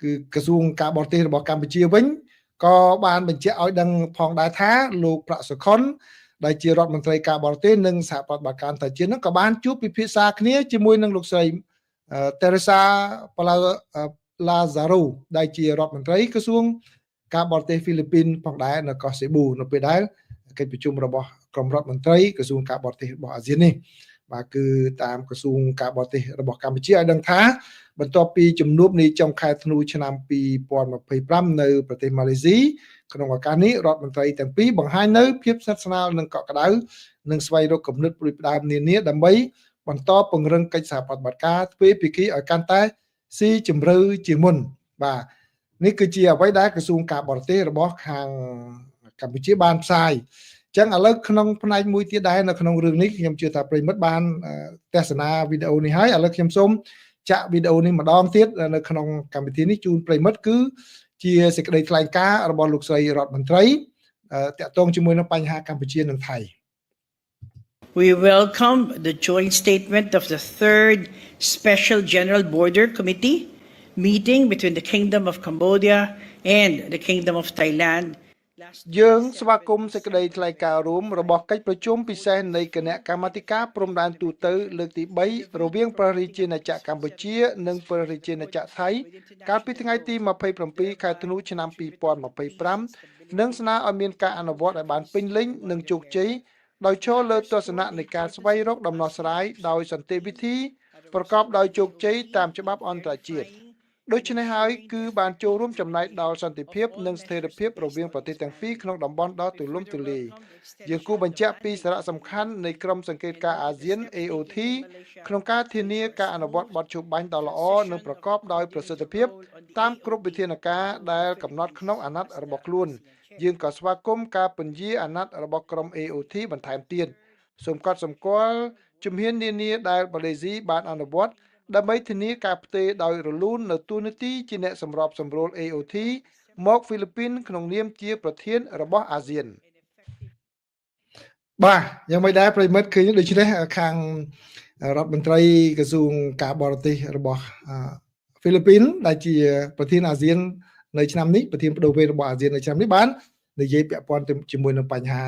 គឺក្រសួងការបរទេសរបស់កម្ពុជាវិញក៏បានបញ្ជាក់ឲ្យដឹងផងដែរថាលោកប្រាក់សុខុនដែលជារដ្ឋមន្ត្រីការបរទេសនិងសហប្រតិបត្តិការអន្តរជាតិនោះក៏បានជួបពិភាក្សាគ្នាជាមួយនឹងលោកស្រី Teresa Lazaro ដែលជារដ្ឋមន្ត្រីក្រសួងការបរទេសហ្វីលីពីនផងដែរនៅកោះសេប៊ូនៅពេលដែលកិច្ចប្រជុំរបស់ក្រុមរដ្ឋមន្ត្រីក្រសួងការបរទេសរបស់អាស៊ាននេះបាទគឺតាមក្រសួងការបរទេសរបស់កម្ពុជាឲ្យដឹងថាបន្ទាប់ពីជំនួបនៃចុងខែធ្នូឆ្នាំ2025នៅប្រទេសម៉ាឡេស៊ីក្នុងឱកាសនេះរដ្ឋមន្ត្រីទាំងពីរបង្ហាញនៅភាពស្និទ្ធស្នាលនិងកក់ក្ដៅនិងស្វែងរកគំនិតផ្ដាំនានាដើម្បីបន្តពង្រឹងកិច្ចសហប្រតិបត្តិការទ្វេភាគីឲ្យកាន់តែស៊ីជម្រៅជាងមុនបាទនេះគឺជាអ្វីដែលក្រសួងការបរទេសរបស់ខាងកម្ពុជាបានផ្សាយចឹងឥឡូវក្នុងផ្នែកមួយទៀតដែរនៅក្នុងរឿងនេះខ្ញុំជឿថាប្រិមិត្តបានទស្សនាវីដេអូនេះហើយឥឡូវខ្ញុំសូមចាក់វីដេអូនេះម្ដងទៀតនៅក្នុងកម្មវិធីនេះជូនប្រិមិត្តគឺជាសេចក្តីថ្លែងការណ៍របស់លោកស្រីរដ្ឋមន្ត្រីតាក់ទងជាមួយនឹងបញ្ហាកម្ពុជានិងថៃ We welcome the joint statement of the Third Special General Border Committee meeting between the Kingdom of Cambodia and the Kingdom of Thailand. យើងស្វាគមន៍សេចក្តីថ្លែងការណ៍រួមរបស់កិច្ចប្រជុំពិសេសនៃគណៈកម្មាធិការព្រំដែនទូទៅលើកទី3រវាងព្រះរាជាណាចក្រកម្ពុជានិងព្រះរាជាណាចក្រថៃកាលពីថ្ងៃទី27ខែធ្នូឆ្នាំ2025និងស្នើឲ្យមានការអនុវត្តឲ្យបានពេញលេញនិងជោគជ័យដោយចូលលើទស្សនៈនៃការស្វែងរកដំណោះស្រាយដោយសន្តិវិធីប្រកបដោយជោគជ័យតាមច្បាប់អន្តរជាតិ ដូច្នេះហើយគឺបានចូលរួមចំណែកដល់សន្តិភាពនិងស្ថិរភាពរវាងប្រទេសទាំងពីរក្នុងតំបន់ដ៏ទូលំទូលាយយើងគួរបញ្ជាក់ពីសារៈសំខាន់នៃក្រុមសង្កេតការណ៍អាស៊ាន AOT ក្នុងការធានាការអនុវត្តបទច្បាញ់ដ៏ល្អនិងប្រកបដោយប្រសិទ្ធភាពតាមគ្រប់វិធានការដែលកំណត់ក្នុងអាណត្តិរបស់ខ្លួនយើងក៏ស្វាគមន៍ការពន្យាអាណត្តិរបស់ក្រុម AOT បន្ថែមទៀតសូមកត់សម្គាល់ជំហាននានាដែលម៉ាឡេស៊ីបានអនុវត្តដើម្បីធានាការផ្ទេរដោយរលូននៅទូនាទីជាអ្នកសម្របសម្រួល AOT មកហ្វីលីពីនក្នុងនាមជាប្រធានរបស់អាស៊ានបាទយ៉ាងមិនដែរប្រិមិត្តឃើញដូច្នេះខាងរដ្ឋមន្ត្រីក្រសួងការបរទេសរបស់ហ្វីលីពីនដែលជាប្រធានអាស៊ាននៅឆ្នាំនេះប្រធានបដូវវេនរបស់អាស៊ាននៅឆ្នាំនេះបាននិយាយពាក់ព័ន្ធជាមួយនឹងបញ្ហា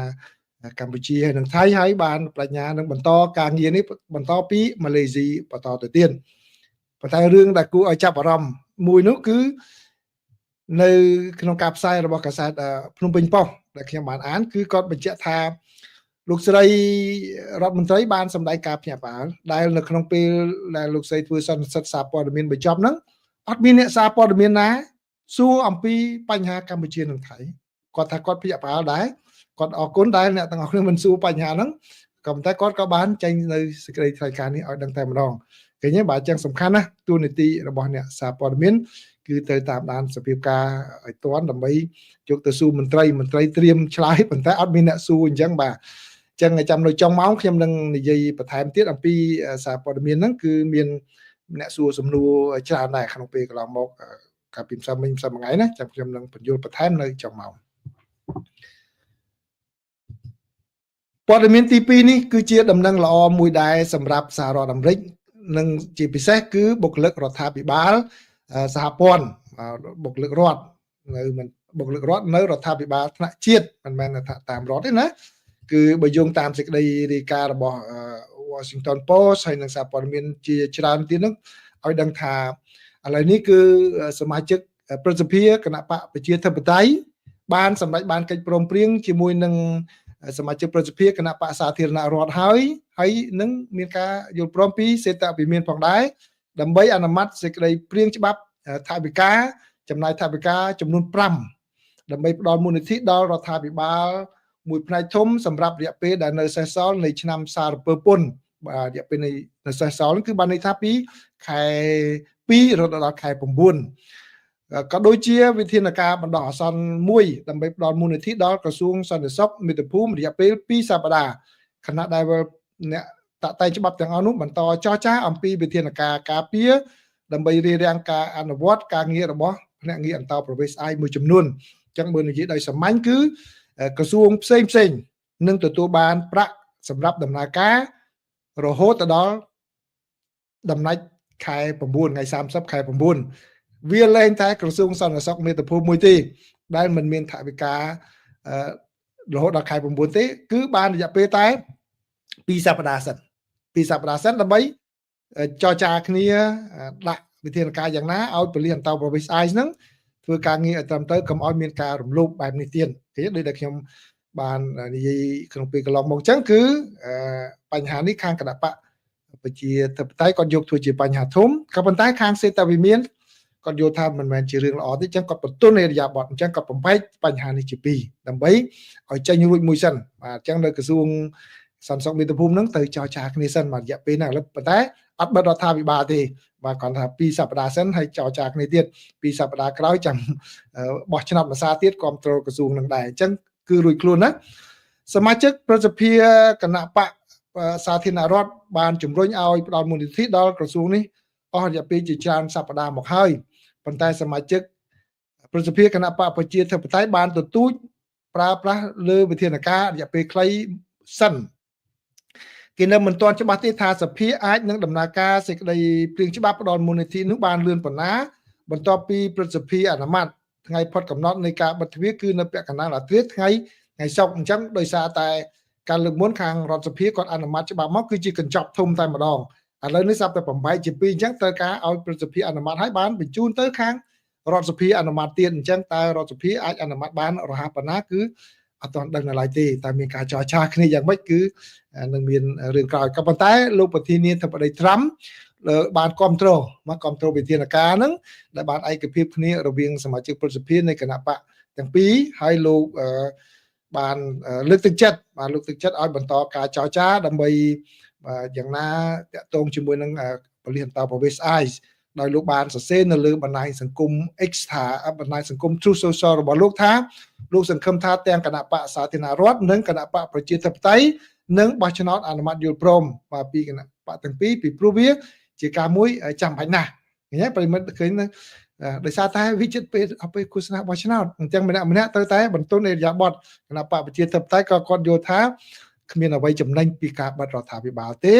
កម្ពុជាហើយនិងថៃហើយបានបញ្ញានឹងបន្តការងារនេះបន្តពីម៉ាឡេស៊ីបន្តទៅទៀតប៉ុន្តែរឿងដែលគួរឲ្យចាប់អារម្មណ៍មួយនោះគឺនៅក្នុងការផ្សាយរបស់កាសែតភ្នំពេញប៉ុស្តិ៍ដែលខ្ញុំបានអានគឺគាត់បញ្ជាក់ថាលោកស្រីរដ្ឋមន្ត្រីបានសម្ដែងការភ្ញាក់ផ្អើលដែលនៅក្នុងពេលដែលលោកស្រីធ្វើសន្និសីទសារព័ត៌មានបញ្ចប់ហ្នឹងអត់មានអ្នកសារព័ត៌មានណាសួរអំពីបញ្ហាកម្ពុជានិងថៃគាត់ថាគាត់ភ្ញាក់ផ្អើលដែរគាត់អរគុណដែលអ្នកទាំងអស់គ្នាមិនសួរបញ្ហាហ្នឹងក៏ប៉ុន្តែគាត់ក៏បានចេញនៅសេចក្តីថ្លែងការណ៍នេះឲ្យដឹងតែម្ដងឃើញទេបាទចឹងសំខាន់ណាស់ទូនីតិរបស់អ្នកសារព័ត៌មានគឺត្រូវតាមដានសភាពការឲ្យទាន់ដើម្បីយកទៅសួរមន្ត្រីត្រៀមឆ្លើយប៉ុន្តែអត់មានអ្នកសួរអញ្ចឹងបាទចឹងចាំនៅចុងម៉ោងខ្ញុំនឹងនិយាយបន្ថែមទៀតអំពីសារព័ត៌មានហ្នឹងគឺមានអ្នកសួរសំណួរច្រើនដែរក្នុងពេលកន្លងមកកាលពីម្សិលមិញថ្ងៃណាចាំខ្ញុំនឹងបញ្យល់បន្ថែមនៅចុងម៉ោងព័ត៌មានទី2នេះគឺជាដំណឹងល្អមួយដែរសម្រាប់សហរដ្ឋអាមេរិកនិងជាពិសេសគឺបុគ្គលិករដ្ឋាភិបាលសហព័ន្ធបុគ្គលិករដ្ឋនៅរដ្ឋាភិបាលថ្នាក់ជាតិមិនមែនថាតាមរដ្ឋទេណាគឺបើយោងតាមសេចក្តីរាយការណ៍របស់ Washington Post ហើយនិងសារព័ត៌មានជាច្រើនទៀតនោះឲ្យដឹងថាឥឡូវនេះគឺសមាជិកព្រឹទ្ធសភាគណៈបកប្រជាធិបតេយ្យបានសម្រេចបានកិច្ចព្រមព្រៀងជាមួយនឹងសមាជិកព្រឹទ្ធសភាគណៈបកសាធារណរដ្ឋហើយនឹងមានការយល់ព្រមពីសេតវិមានផងដែរដើម្បីអនុម័តសេចក្តីព្រៀងច្បាប់ថវិកាចំណាយថវិកាចំនួន5ដើម្បីផ្ដល់មូលនិធិដល់រដ្ឋាភិបាលមួយផ្នែកធំសម្រាប់រយៈពេលដែលនៅសេសសល់នៃឆ្នាំសារពើពន្ធបាទរយៈពេលនៃសេសសល់គឺបានន័យថាពីខែ2រហូតដល់ខែ9ក៏ដូចជាវិធានការបណ្ដោះអាសន្នមួយដើម្បីផ្ដល់មូលនិធិដល់ក្រសួងសន្តិសុខមាតុភូមិរយៈពេល2សប្តាហ៍ខណៈដែលអ្នកតាក់តែងច្បាប់ទាំងអស់នោះបន្តចរចាអំពីវិធានការការពារដើម្បីរារាំងការអនុវត្តការងាររបស់ភ្នាក់ងារអន្តោប្រវេសន៍ស្អែកមួយចំនួនអញ្ចឹងបើនិយាយដោយសាមញ្ញគឺក្រសួងផ្សេងនឹងទទួលបានប្រាក់សម្រាប់ដំណើរការរហូតដល់ដំណាច់ខែ9ថ្ងៃ30ខែ9វាលែងតែក្រសួងសន្តិសុខមាតុភូមិមួយទេដែលមិនមានថវិការហូតដល់ខែ9ទេគឺបានរយៈពេលតែ2សប្តាហ៍សិនដើម្បីចរចាគ្នាដាក់វិធានការយ៉ាងណាឲ្យប៉ូលីសអន្តោប្រវេសន៍ស្អែកហ្នឹងធ្វើការងារឲ្យត្រឹមត្រូវកុំឲ្យមានការរំលោភបែបនេះទៀតគឺដូចដែលខ្ញុំបាននិយាយក្នុងពេលកន្លងមកអញ្ចឹងគឺបញ្ហានេះខាងគណៈបកប្រជាធិបតេយ្យគាត់យកធ្វើជាបញ្ហាធំក៏ប៉ុន្តែខាងសេតវិមានគាត់យល់ថាមិនមែនជារឿងល្អទេអញ្ចឹងគាត់បន្ទន់អេរយាប័តអញ្ចឹងគាត់បំបែកបញ្ហានេះជាពីរដើម្បីឲ្យចេញរួចមួយសិនបាទអញ្ចឹងនៅក្រសួងសន្តិសុខមាតុភូមិហ្នឹងទៅចរចាគ្នាសិនមួយរយៈពេលហ្នឹងឥឡូវប៉ុន្តែអត់បិទរដ្ឋាភិបាលទេបាទគាត់ថា2សប្តាហ៍សិនហើយចរចាគ្នាទៀត2សប្តាហ៍ក្រោយចាំបោះឆ្នោតភាសាទៀតគ្រប់គ្រងក្រសួងនឹងដែរអញ្ចឹងគឺរួចខ្លួនណាសមាជិកប្រសិទ្ធិគណៈបកសាធារណរដ្ឋបានជំរុញឲ្យផ្ដល់មូលនិធិដល់ក្រសួងនេះអស់រយៈពេលជាច្រើនសប្តាហ៍មកហើយប៉ុន្តែសមាជិកប្រសិទ្ធិគណៈបកប្រជាធិបតេយ្យបានទទូចប្រើប្រាស់លើវិធានការរយៈពេលខ្លីសិនគេនៅមិនទាន់ច្បាស់ទេថាសភាអាចនឹងដំណើរការសេចក្តីព្រៀងច្បាប់ផ្ដល់មូលនិធិនោះបានលឿនប៉ុណ្ណាបន្ទាប់ពីព្រឹទ្ធសភាអនុម័តថ្ងៃផុតកំណត់នៃការបិទទ្វារគឺនៅពាក់កណ្ដាលអាធ្រាត្រថ្ងៃសុក្រអញ្ចឹងដោយសារតែការលើកមុនខាងរដ្ឋសភាគាត់អនុម័តច្បាប់មកគឺជាកញ្ចប់ធំតែម្ដងឥឡូវនេះស្រាប់តែបំបែកជាពីរអញ្ចឹងត្រូវការឲ្យព្រឹទ្ធសភាអនុម័តឲ្យបានបញ្ជូនទៅខាងរដ្ឋសភាអនុម័តទៀតអញ្ចឹងតើរដ្ឋសភាអាចអនុម័តបានរហ័សប៉ុណ្ណាគឺអត់ទាន់ដឹងនៅឡើយទេតែមានការចរចាគ្នាយ៉ាងម៉េចគឺនឹងមានរឿងក្រោយក៏ប៉ុន្តែលោកប្រធានាធិបតីត្រាំ បានគ្រប់គ្រងមកគ្រប់គ្រងវិធានការហ្នឹងដែលបានឯកភាពគ្នារវាងសមាជិកព្រឹទ្ធសភានៃគណៈបកទាំងពីរហើយលោកបានលើកទឹកចិត្តឲ្យបន្តការចរចាដើម្បីយ៉ាងណាតាក់ទងជាមួយនឹងពលិអន្តរប្រវេសន៍ ICE ដោយលោកបានសរសេរនៅលើបណ្ដាញសង្គម X ថាបណ្ដាញសង្គម Truth Social របស់លោកថាលោកសង្ឃឹមថាទាំងគណៈបកសាធារណរដ្ឋនិងគណៈបកប្រជាធិបតេយ្យនឹងបោះឆ្នោតអនុម័តយល់ព្រមពីគណៈបកទាំងពីរពីព្រោះវាជាការមួយចាំបាច់ណាស់ឃើញទេប្រិមិត្តឃើញដោយសារតែវិចិត្រពេលឃោសនាបោះឆ្នោតអញ្ចឹងម្នាក់ត្រូវតែបន្ទន់អេរយាប័តគណៈបកប្រជាធិបតេយ្យក៏គាត់យល់ថាគ្មានអ្វីចំណេញពីការបិទរដ្ឋាភិបាលទេ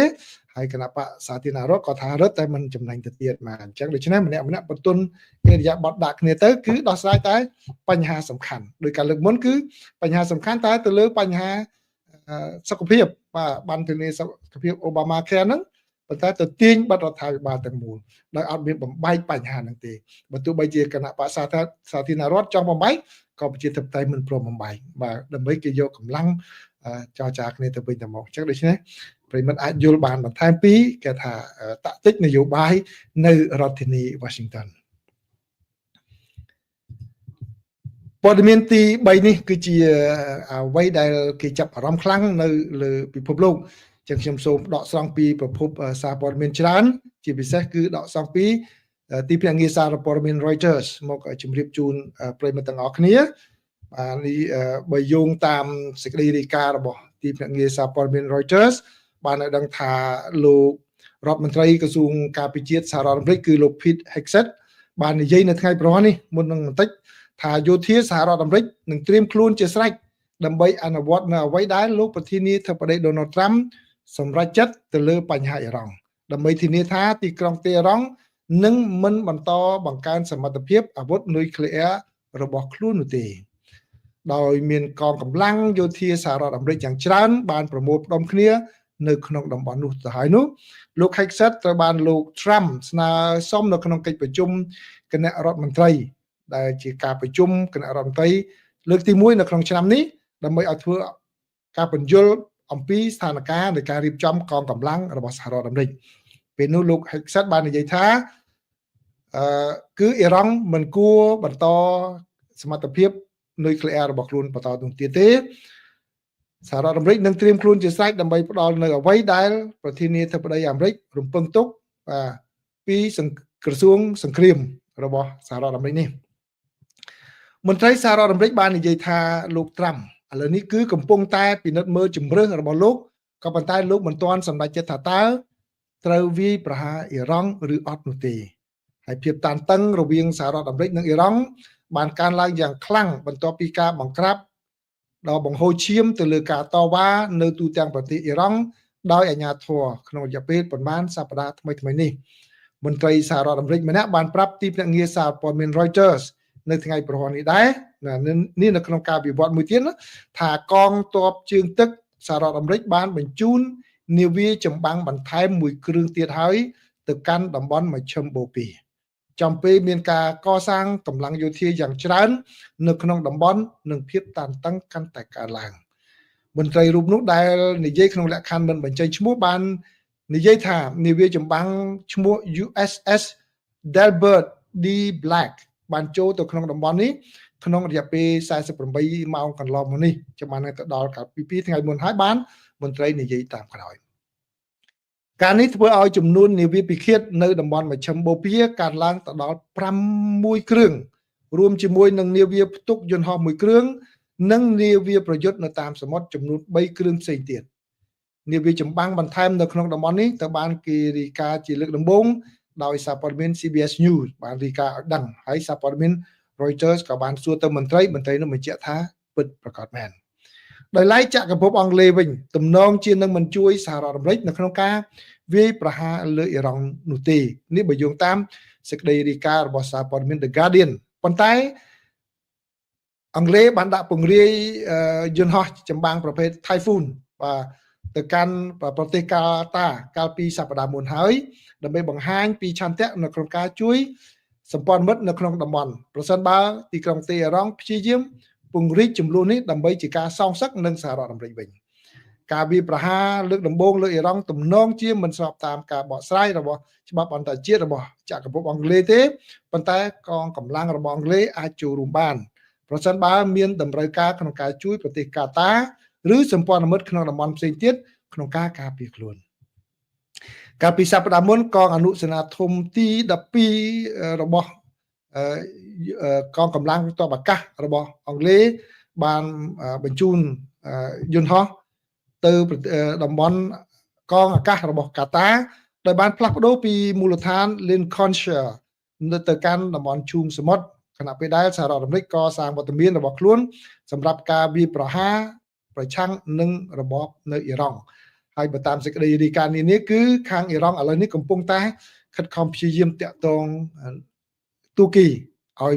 ហើយគណៈបកសាធារណរដ្ឋក៏ថារឹតតែមិនចំណេញទៅទៀតមកអញ្ចឹងដូច្នេះម្នាក់បន្ទន់អេរយាប័តដាក់គ្នាទៅគឺដោះស្រាយតែបញ្ហាសំខាន់ដោយការលើកមុនគឺបញ្ហាសំខាន់តែទៅលើបញ្ហាសុខភាពបានធានាសុខភាពអូបាម៉ាខែហ្នឹងប៉ុន្តែទៅទាញបិទរដ្ឋាភិបាលទាំងមូលដោយអត់មានបំបែកបញ្ហាហ្នឹងទេបើទោះបីជាគណៈបកសាធារណរដ្ឋចង់បំបែកក៏ប្រជាធិបតេយ្យមិនព្រមបំបែកដើម្បីគេយកកម្លាំងចរចាគ្នាទៅវិញទៅមកអញ្ចឹងដូច្នេះប្រិមត្តអាចយល់បានបន្ថែមពីគេថាតាក់ទិចនយោបាយនៅរដ្ឋធានី Washington ព័ត៌មានទី3នេះគឺជាអ្វីដែលគេចាប់អារម្មណ៍ខ្លាំងនៅលើពិភពលោកចឹងខ្ញុំសូមដកស្រង់ពីប្រភពសារព័ត៌មានច្រើនជាពិសេសគឺដកស្រង់ពីទីភ្នាក់ងារសារព័ត៌មាន Reuters មកជម្រាបជូនប្រិយមិត្តទាំងអស់គ្នាបាទនេះបើយោងតាមសេចក្តីរាយការណ៍របស់ទីភ្នាក់ងារសារព័ត៌មាន Reuters បានឲ្យដឹងថាលោករដ្ឋមន្ត្រីក្រសួងការពារជាតិសហរដ្ឋអាមេរិកគឺលោក Pete Hegseth បាននិយាយនៅថ្ងៃប្រហែលនេះមុននឹងបន្តិចថាយោធាសហរដ្ឋអាមេរិកនឹងត្រៀមខ្លួនជាស្រេចដើម្បីអនុវត្តនៅអ្វីដែលលោកប្រធានាធិបតី Donald Trump សម្រេចចិត្តទៅលើបញ្ហាអ៊ីរ៉ង់ដើម្បីធានាថាទីក្រុងតេហឺរ៉ង់នឹងមិនបន្តបង្កើនសមត្ថភាពអាវុធនុយក្លេអ៊ែររបស់ខ្លួននោះទេដោយមានកងកម្លាំងយោធាសហរដ្ឋអាមេរិកយ៉ាងច្រើនបានប្រមូលផ្ដុំគ្នានៅក្នុងតំបន់នោះទៅហើយនោះលោក Hegseth ត្រូវបានលោក Trump ស្នើសុំនៅក្នុងកិច្ចប្រជុំគណៈរដ្ឋមន្ត្រីដែលជាការប្រជុំគណៈរដ្ឋមន្ត្រីលើកទី1នៅក្នុងឆ្នាំនេះដើម្បីឲ្យធ្វើការពន្យល់អំពីស្ថានភាពនៃការរៀបចំកងកម្លាំងរបស់សហរដ្ឋអាមេរិកពេលនោះលោក Hegseth បាននិយាយថាគឺអ៊ីរ៉ង់មិនគួរបន្តសមត្ថភាពនុយក្លេអ៊ែររបស់ខ្លួនបន្តទៅទៀតទេសហរដ្ឋអាមេរិកនឹងត្រៀមខ្លួនជាស្រេចដើម្បីផ្ដល់នៅអ្វីដែលប្រធានាធិបតីអាមេរិករំពឹងទុកពីក្រសួងសង្គ្រាមរបស់សហរដ្ឋអាមេរិកនេះមន្ត្រីសហរដ្ឋអាមេរិកបាននិយាយថាលោកត្រាំឥឡូវនេះគឺកំពុងតែពិនិត្យមើលជំរឿនរបស់លោកក៏ប៉ុន្តែលោកមិនទាន់សម្រេចចិត្តថាតើត្រូវវាយប្រហារអ៊ីរ៉ង់ឬអត់នោះទេហើយភាពតានតឹងរវាងសហរដ្ឋអាមេរិកនិងអ៊ីរ៉ង់បានកើនឡើងយ៉ាងខ្លាំងបន្ទាប់ពីការបង្ក្រាបដល់បង្ហូរឈាមទៅលើការតវ៉ានៅទូទាំងប្រទេសអ៊ីរ៉ង់ដោយអាជ្ញាធរក្នុងរយៈពេលប្រមាណសប្តាហ៍ថ្មីនេះមន្ត្រីសហរដ្ឋអាមេរិកម្នាក់បានប្រាប់ទីភ្នាក់ងារសារព័ត៌មាន Reuters នៅថ្ងៃប្រហ័ននេះដែរនេះនៅក្នុងការវិវត្តមួយទៀតថាកងទ័ពជើងទឹកសហរដ្ឋអាមេរិកបានបញ្ជូននាវាចម្បាំងបន្ថែមមួយគ្រឿងទៀតហើយទៅកាន់តំបន់មជ្ឈិមបូព៌ាចំពេលមានការកសាងកម្លាំងយោធាយ៉ាងច្រើននៅក្នុងតំបន់និងភាពតានតឹងកាន់តែកើនឡើងមន្ត្រីរូបនោះដែលនិយាយក្នុងលក្ខខណ្ឌមិនបញ្ចេញឈ្មោះបាននិយាយថានាវាចម្បាំងឈ្មោះ USS Delbert D. Black បានចូលទៅក្នុងតំបន់នេះក្នុងរយៈពេល48ម៉ោងកន្លងមកនេះចាំបានទៅដល់កាលពី2ថ្ងៃមុនហើយបានមន្ត្រីនិយាយតាមក្រោយការនេះធ្វើឲ្យចំនួននាវាពិឃាតនៅតំបន់មជ្ឈិមបូព៌ាកើនឡើងទៅដល់6គ្រឿងរួមជាមួយនឹងនាវាផ្ទុកយន្តហោះមួយគ្រឿងនិងនាវាប្រយុទ្ធនៅតាមសមុទ្រចំនួន3គ្រឿងផ្សេងទៀតនាវាចម្បាំងបន្ថែមនៅក្នុងតំបន់នេះត្រូវបានគេរាយការណ៍ជាលើកដំបូងដោយសារព័ត៌មាន CBS News បានរាយការណ៍ឲ្យដឹងហើយសារព័ត៌មាន Reuters ក៏បានសួរទៅមន្ត្រីនោះបញ្ជាក់ថាពិតប្រាកដមែនដោយឡែកចក្រភពអង់គ្លេសវិញទំនងជានឹងមិនជួយសហរដ្ឋអាមេរិកនៅក្នុងការវាយប្រហារលើអ៊ីរ៉ង់នោះទេនេះបើយោងតាមសេចក្តីរាយការណ៍របស់សារព័ត៌មាន The Guardian ប៉ុន្តែអង់គ្លេសបានដាក់ពង្រាយយន្តហោះចម្បាំងប្រភេទ Typhoon បាទទៅកាន់ប្រទេសកាតាកាលពីសប្តាហ៍មុនហើយដើម្បីបង្ហាញពីឆន្ទៈនៅក្នុងការជួយសម្ព័ន្ធមិត្តនៅក្នុងតំបន់ប្រសិនបើទីក្រុងតេហឺរ៉ង់ព្យាយាមពង្រីកចំនួននេះដើម្បីជាការសងសឹកនឹងសហរដ្ឋអាមេរិកវិញ ការវាប្រហារលើកដំបូងលើអ៊ីរ៉ង់ទំនងជាមិនស្របតាមការបកស្រាយរបស់ច្បាប់អន្តរជាតិរបស់ចក្រភពអង់គ្លេសទេប៉ុន្តែកងកម្លាំងរបស់អង់គ្លេសអាចចូលរួមបានប្រសិនបើមានតម្រូវការក្នុងការជួយប្រទេសកាតាឬសម្ព័ន្ធមិត្តក្នុងតំបន់ផ្សេងទៀតក្នុងការការពារខ្លួនកាលពីសប្តាហ៍មុនកងអនុសេនាធំទី12របស់កងកម្លាំងទ័ពអាកាសរបស់អង់គ្លេសបានបញ្ជូនយន្តហោះទៅតំបន់កងអាកាសរបស់កាតាដោយបានផ្លាស់ប្ដូរពីមូលដ្ឋាន Lincolnshire នៅទៅកាន់តំបន់ឈូងសមុទ្រខណៈពេលដែលសហរដ្ឋអាមេរិកក៏សាងវត្តមានរបស់ខ្លួនសម្រាប់ការវាយប្រហារប្រឆាំងនឹងរបបនៅអ៊ីរ៉ង់ហើយបើតាមសេចក្តីរាយការណ៍នេះគឺខាងអ៊ីរ៉ង់ឥឡូវនេះកំពុងតែខិតខំព្យាយាមតាក់ទងទូគីឲ្យ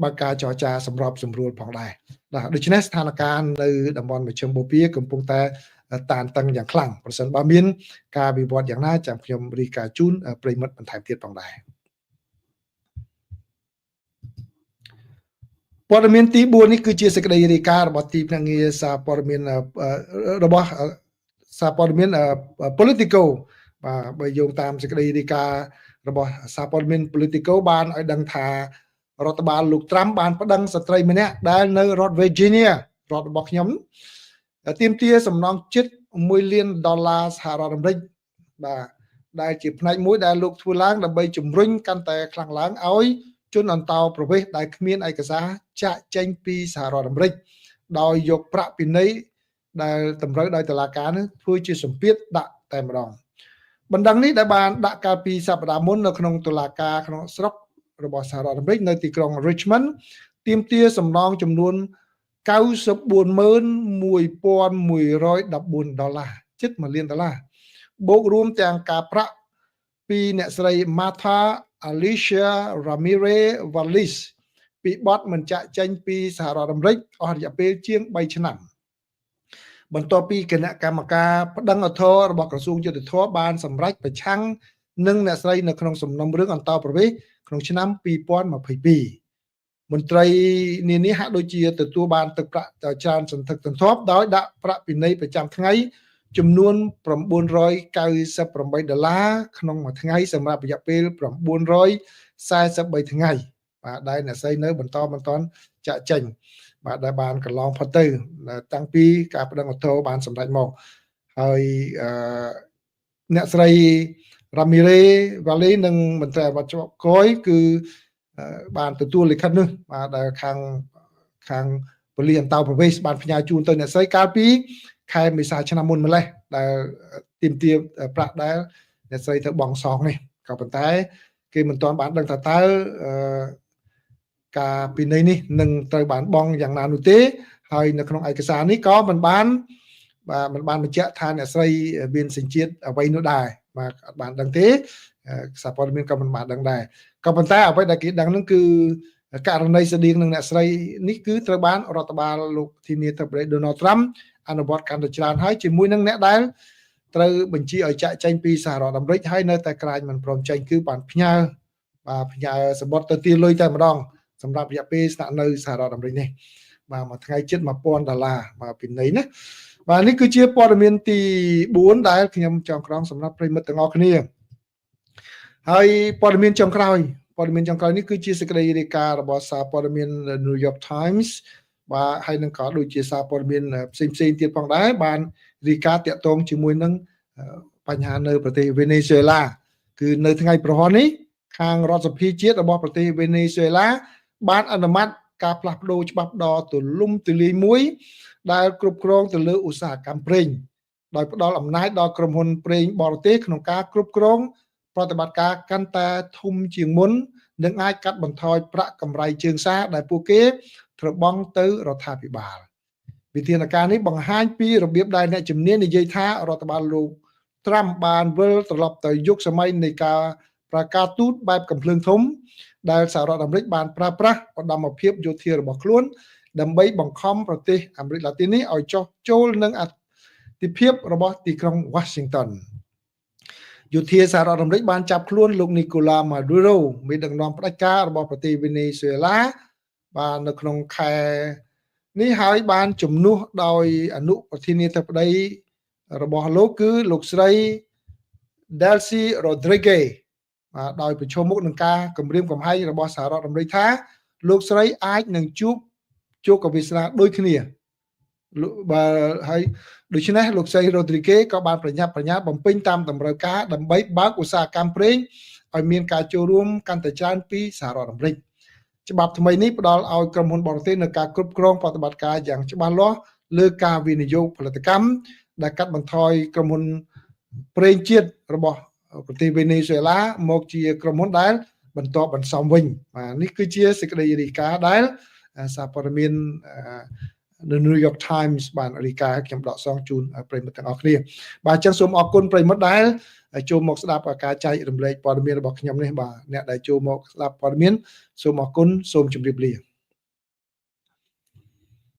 បើកការចរចាសម្របសម្រួលផងដែរដូច្នេះស្ថានភាពនៅតំបន់មជ្ឈិមបូព៌ាកំពុងតែតានតឹងយ៉ាងខ្លាំងប្រសិនបើមានការវិវត្តយ៉ាងណាចាំខ្ញុំរាយការណ៍ជូនប្រិមិត្តបន្ថែមទៀតផងដែរព័ត៌មានទី4នេះគឺជាសេចក្តីរាយការណ៍របស់ទីភ្នាក់ងារសារព័ត៌មានរបស់សារព័ត៌មាន Politico បាទបើយោងតាមសេចក្តីរាយការណ៍របស់សារព័ត៌មាន Politico បានឲ្យដឹងថារដ្ឋបាលលោកត្រាំបានប្តឹងស្ត្រីម្នាក់ដែលនៅរដ្ឋ Virginia រដ្ឋរបស់ខ្ញុំទាមទារសំណងជិត$1 លានសហរដ្ឋអាមេរិកបាទដែលជាផ្នែកមួយដែលលោកធ្វើឡើងដើម្បីជំរុញកាន់តែខ្លាំងឡើងឲ្យជនអន្តោប្រវេសន៍ដែលគ្មានឯកសារចាក់ចេញពីសហរដ្ឋអាមេរិកដោយយកប្រាក់ពិន័យដែលតម្រូវដោយតុលាការនេះធ្វើជាសម្ពាធដាក់តែម្ដងបណ្ដឹងនេះដែលបានដាក់កាលពីសប្តាហ៍មុននៅក្នុងតុលាការក្នុងស្រុករបស់សហរដ្ឋអាមេរិកនៅទីក្រុង Richmond ទាមទារសំណងចំនួន$94,114 ជិត$1 លានបូករួមទាំងការប្រាក់ពីអ្នកស្រី Martha Alicia Ramirez Vallis ពីបទមិនចាក់ចេញពីសហរដ្ឋអាមេរិកអស់រយៈពេលជាង3ឆ្នាំបន្ទាប់ពីគណៈកម្មការប្តឹងឧទ្ធរណ៍របស់ក្រសួងយុតិធម៌បានសម្រេចប្រឆាំងនឹងអ្នកស្រីនៅក្នុងសំណុំរឿងអន្តោប្រវេសន៍ក្នុងឆ្នាំ2022មន្ត្រីនានាហាក់ដូចជាទទួលបានទឹកប្រាក់ច្រើនសន្ធឹកសន្ធាប់ដោយដាក់ប្រាក់ពិន័យប្រចាំថ្ងៃចំនួន$998ក្នុងមួយថ្ងៃសម្រាប់រយៈពេល943ថ្ងៃបាទដែលអ្នកស្រីនៅបន្តចាក់ចេញបាទដែលបានកន្លងផុតទៅតាំងពីការប្តឹងឧទ្ធរណ៍បានសម្រេចមកហើយអ្នកស្រី Ramirez Vallis និងមន្ត្រីអាវ៉ាត់ជាប់ក្រោយគឺបានទទួលលិខិតនេះបាទដែលខាងប៉ូលីសអន្តោប្រវេសន៍បានផ្ញើជូនទៅអ្នកស្រីកាលពីខែមេសាឆ្នាំមុនម្លេះដែលទាមទារប្រាក់ដែលអ្នកស្រីទៅបង់សងនេះក៏ប៉ុន្តែគេមិនទាន់បានដឹងថាតើការពិន័យនេះនឹងត្រូវបានបង់យ៉ាងណានោះទេហើយនៅក្នុងឯកសារនេះក៏មិនបានបញ្ជាក់ថាអ្នកស្រីមានសញ្ជាតិអ្វីនោះដែរបាទអត់បានដឹងទេសារព័ត៌មានក៏មិនបានដឹងដែរក៏ប៉ុន្តែអ្វីដែលគេដឹងនោះគឺករណីស្តៀងនឹងអ្នកស្រីនេះគឺត្រូវបានរដ្ឋបាលលោកធានាធិបតី Donald Trump អនុវត្តកាន់តែច្រើនហើយជាមួយនឹងអ្នកដែលត្រូវបញ្ជាឲ្យចាក់ចេញពីសហរដ្ឋអាមេរិកហើយនៅតែក្រាញមិនព្រមចេញគឺបានផ្ញើសម្បត្តិទៅទារលុយតែម្ដងសម្រាប់រយៈពេលស្នាក់នៅសហរដ្ឋអាមេរិកនេះបាទមួយថ្ងៃជិត$1000បាទពិន័យណាបាទនេះគឺជាព័ត៌មានទី4ដែលខ្ញុំចងក្រងសម្រាប់ប្រិមិត្តទាំងអស់គ្នាហើយព័ត៌មានចុងក្រោយនេះគឺជាសេចក្តីរាយការណ៍របស់សារព័ត៌មាន New York Times បាទហើយនឹងក៏ដូចជាសារព័ត៌មានផ្សេងទៀតផងដែរបានរាយការណ៍តាក់ទងជាមួយនឹងបញ្ហានៅប្រទេសវេណេស៊ុយឡាគឺនៅថ្ងៃប្រហ័ននេះខាងរដ្ឋសភាជាតិរបស់ប្រទេសវេណេស៊ុយឡាបានអនុម័តការផ្លាស់ប្ដូរច្បាប់ដ៏ទូលំទូលាយមួយដែលគ្រប់គ្រងទៅលើឧស្សាហកម្មប្រេងដោយផ្ដល់អំណាចដល់ក្រុមហ៊ុនប្រេងបរទេសក្នុងការគ្រប់គ្រងប្រតិបត្តិការកាន់តែធំជាងមុននិងអាចកាត់បន្ថយប្រាក់កម្រៃជើងសារដែលពួកគេត្រូវបង់ទៅរដ្ឋាភិបាលវិធានការនេះបង្ហាញពីរបៀបដែលអ្នកជំនាញនិយាយថារដ្ឋបាលលោកត្រាំបានវិលត្រឡប់ទៅយុគសម័យនៃការប្រកាសទូតបែបកំភ្លើងធំដែលសហរដ្ឋអាមេរិកបានប្រើប្រាស់ឧត្តមភាពយោធារបស់ខ្លួនដើម្បីបង្ខំប្រទេសអាមេរិកឡាទីននេះឲ្យចុះចូលនឹងអធិភាពរបស់ទីក្រុង Washington យោធាសហរដ្ឋអាមេរិកបានចាប់ខ្លួនលោក Nicolas Maduro មេដឹកនាំផ្ដាច់ការរបស់ប្រទេសវេណេស៊ុយឡាបាទនៅក្នុងខែនេះហើយបានជំនួសដោយអនុប្រធានាធិបតី របស់លោកគឺលោកស្រី Delcy Rodriguez ដោយប្រឈមមុខនឹងការគំរាមកំហែងរបស់សហរដ្ឋអាមេរិកថាលោកស្រីអាចនឹងជោគវាសនាដូចគ្នាបើហើយដូច្នេះលោកស្រី Rodriguez ក៏បានប្រញាប់ប្រញាល់បំពេញតាមតម្រូវការដើម្បីបើកឧស្សាហកម្មប្រេងឲ្យមានការចូលរួមកាន់តែច្រើនពីសហរដ្ឋអាមេរិកច្បាប់ថ្មីនេះផ្ដល់ឲ្យក្រុមហ៊ុនបរទេសនៅការគ្រប់គ្រងប្រតិបត្តិការយ៉ាងច្បាស់លាស់លើការវិនិយោគផលិតកម្មដែលកាត់បន្ថយក្រុមហ៊ុនប្រេងជាតិរបស់ប្រទេសវេណេស៊ុយអេឡាមកជាក្រុមហ៊ុនដែលបន្តបន្សំវិញបាទនេះគឺជាសេចក្តីរាយការណ៍ដែលសារព័ត៌មាន The New York Times បានរាយការណ៍ខ្ញុំដកស្រង់ជូនប្រិយមិត្តទាំងអស់គ្នាបាទអញ្ចឹងសូមអរគុណប្រិយមិត្តដែលចូលមកស្ដាប់ការចែករំលែកព័ត៌មានរបស់ខ្ញុំនេះបាទអ្នកដែលចូលមកស្ដាប់ព័ត៌មានសូមអរគុណសូមជម្រាបលា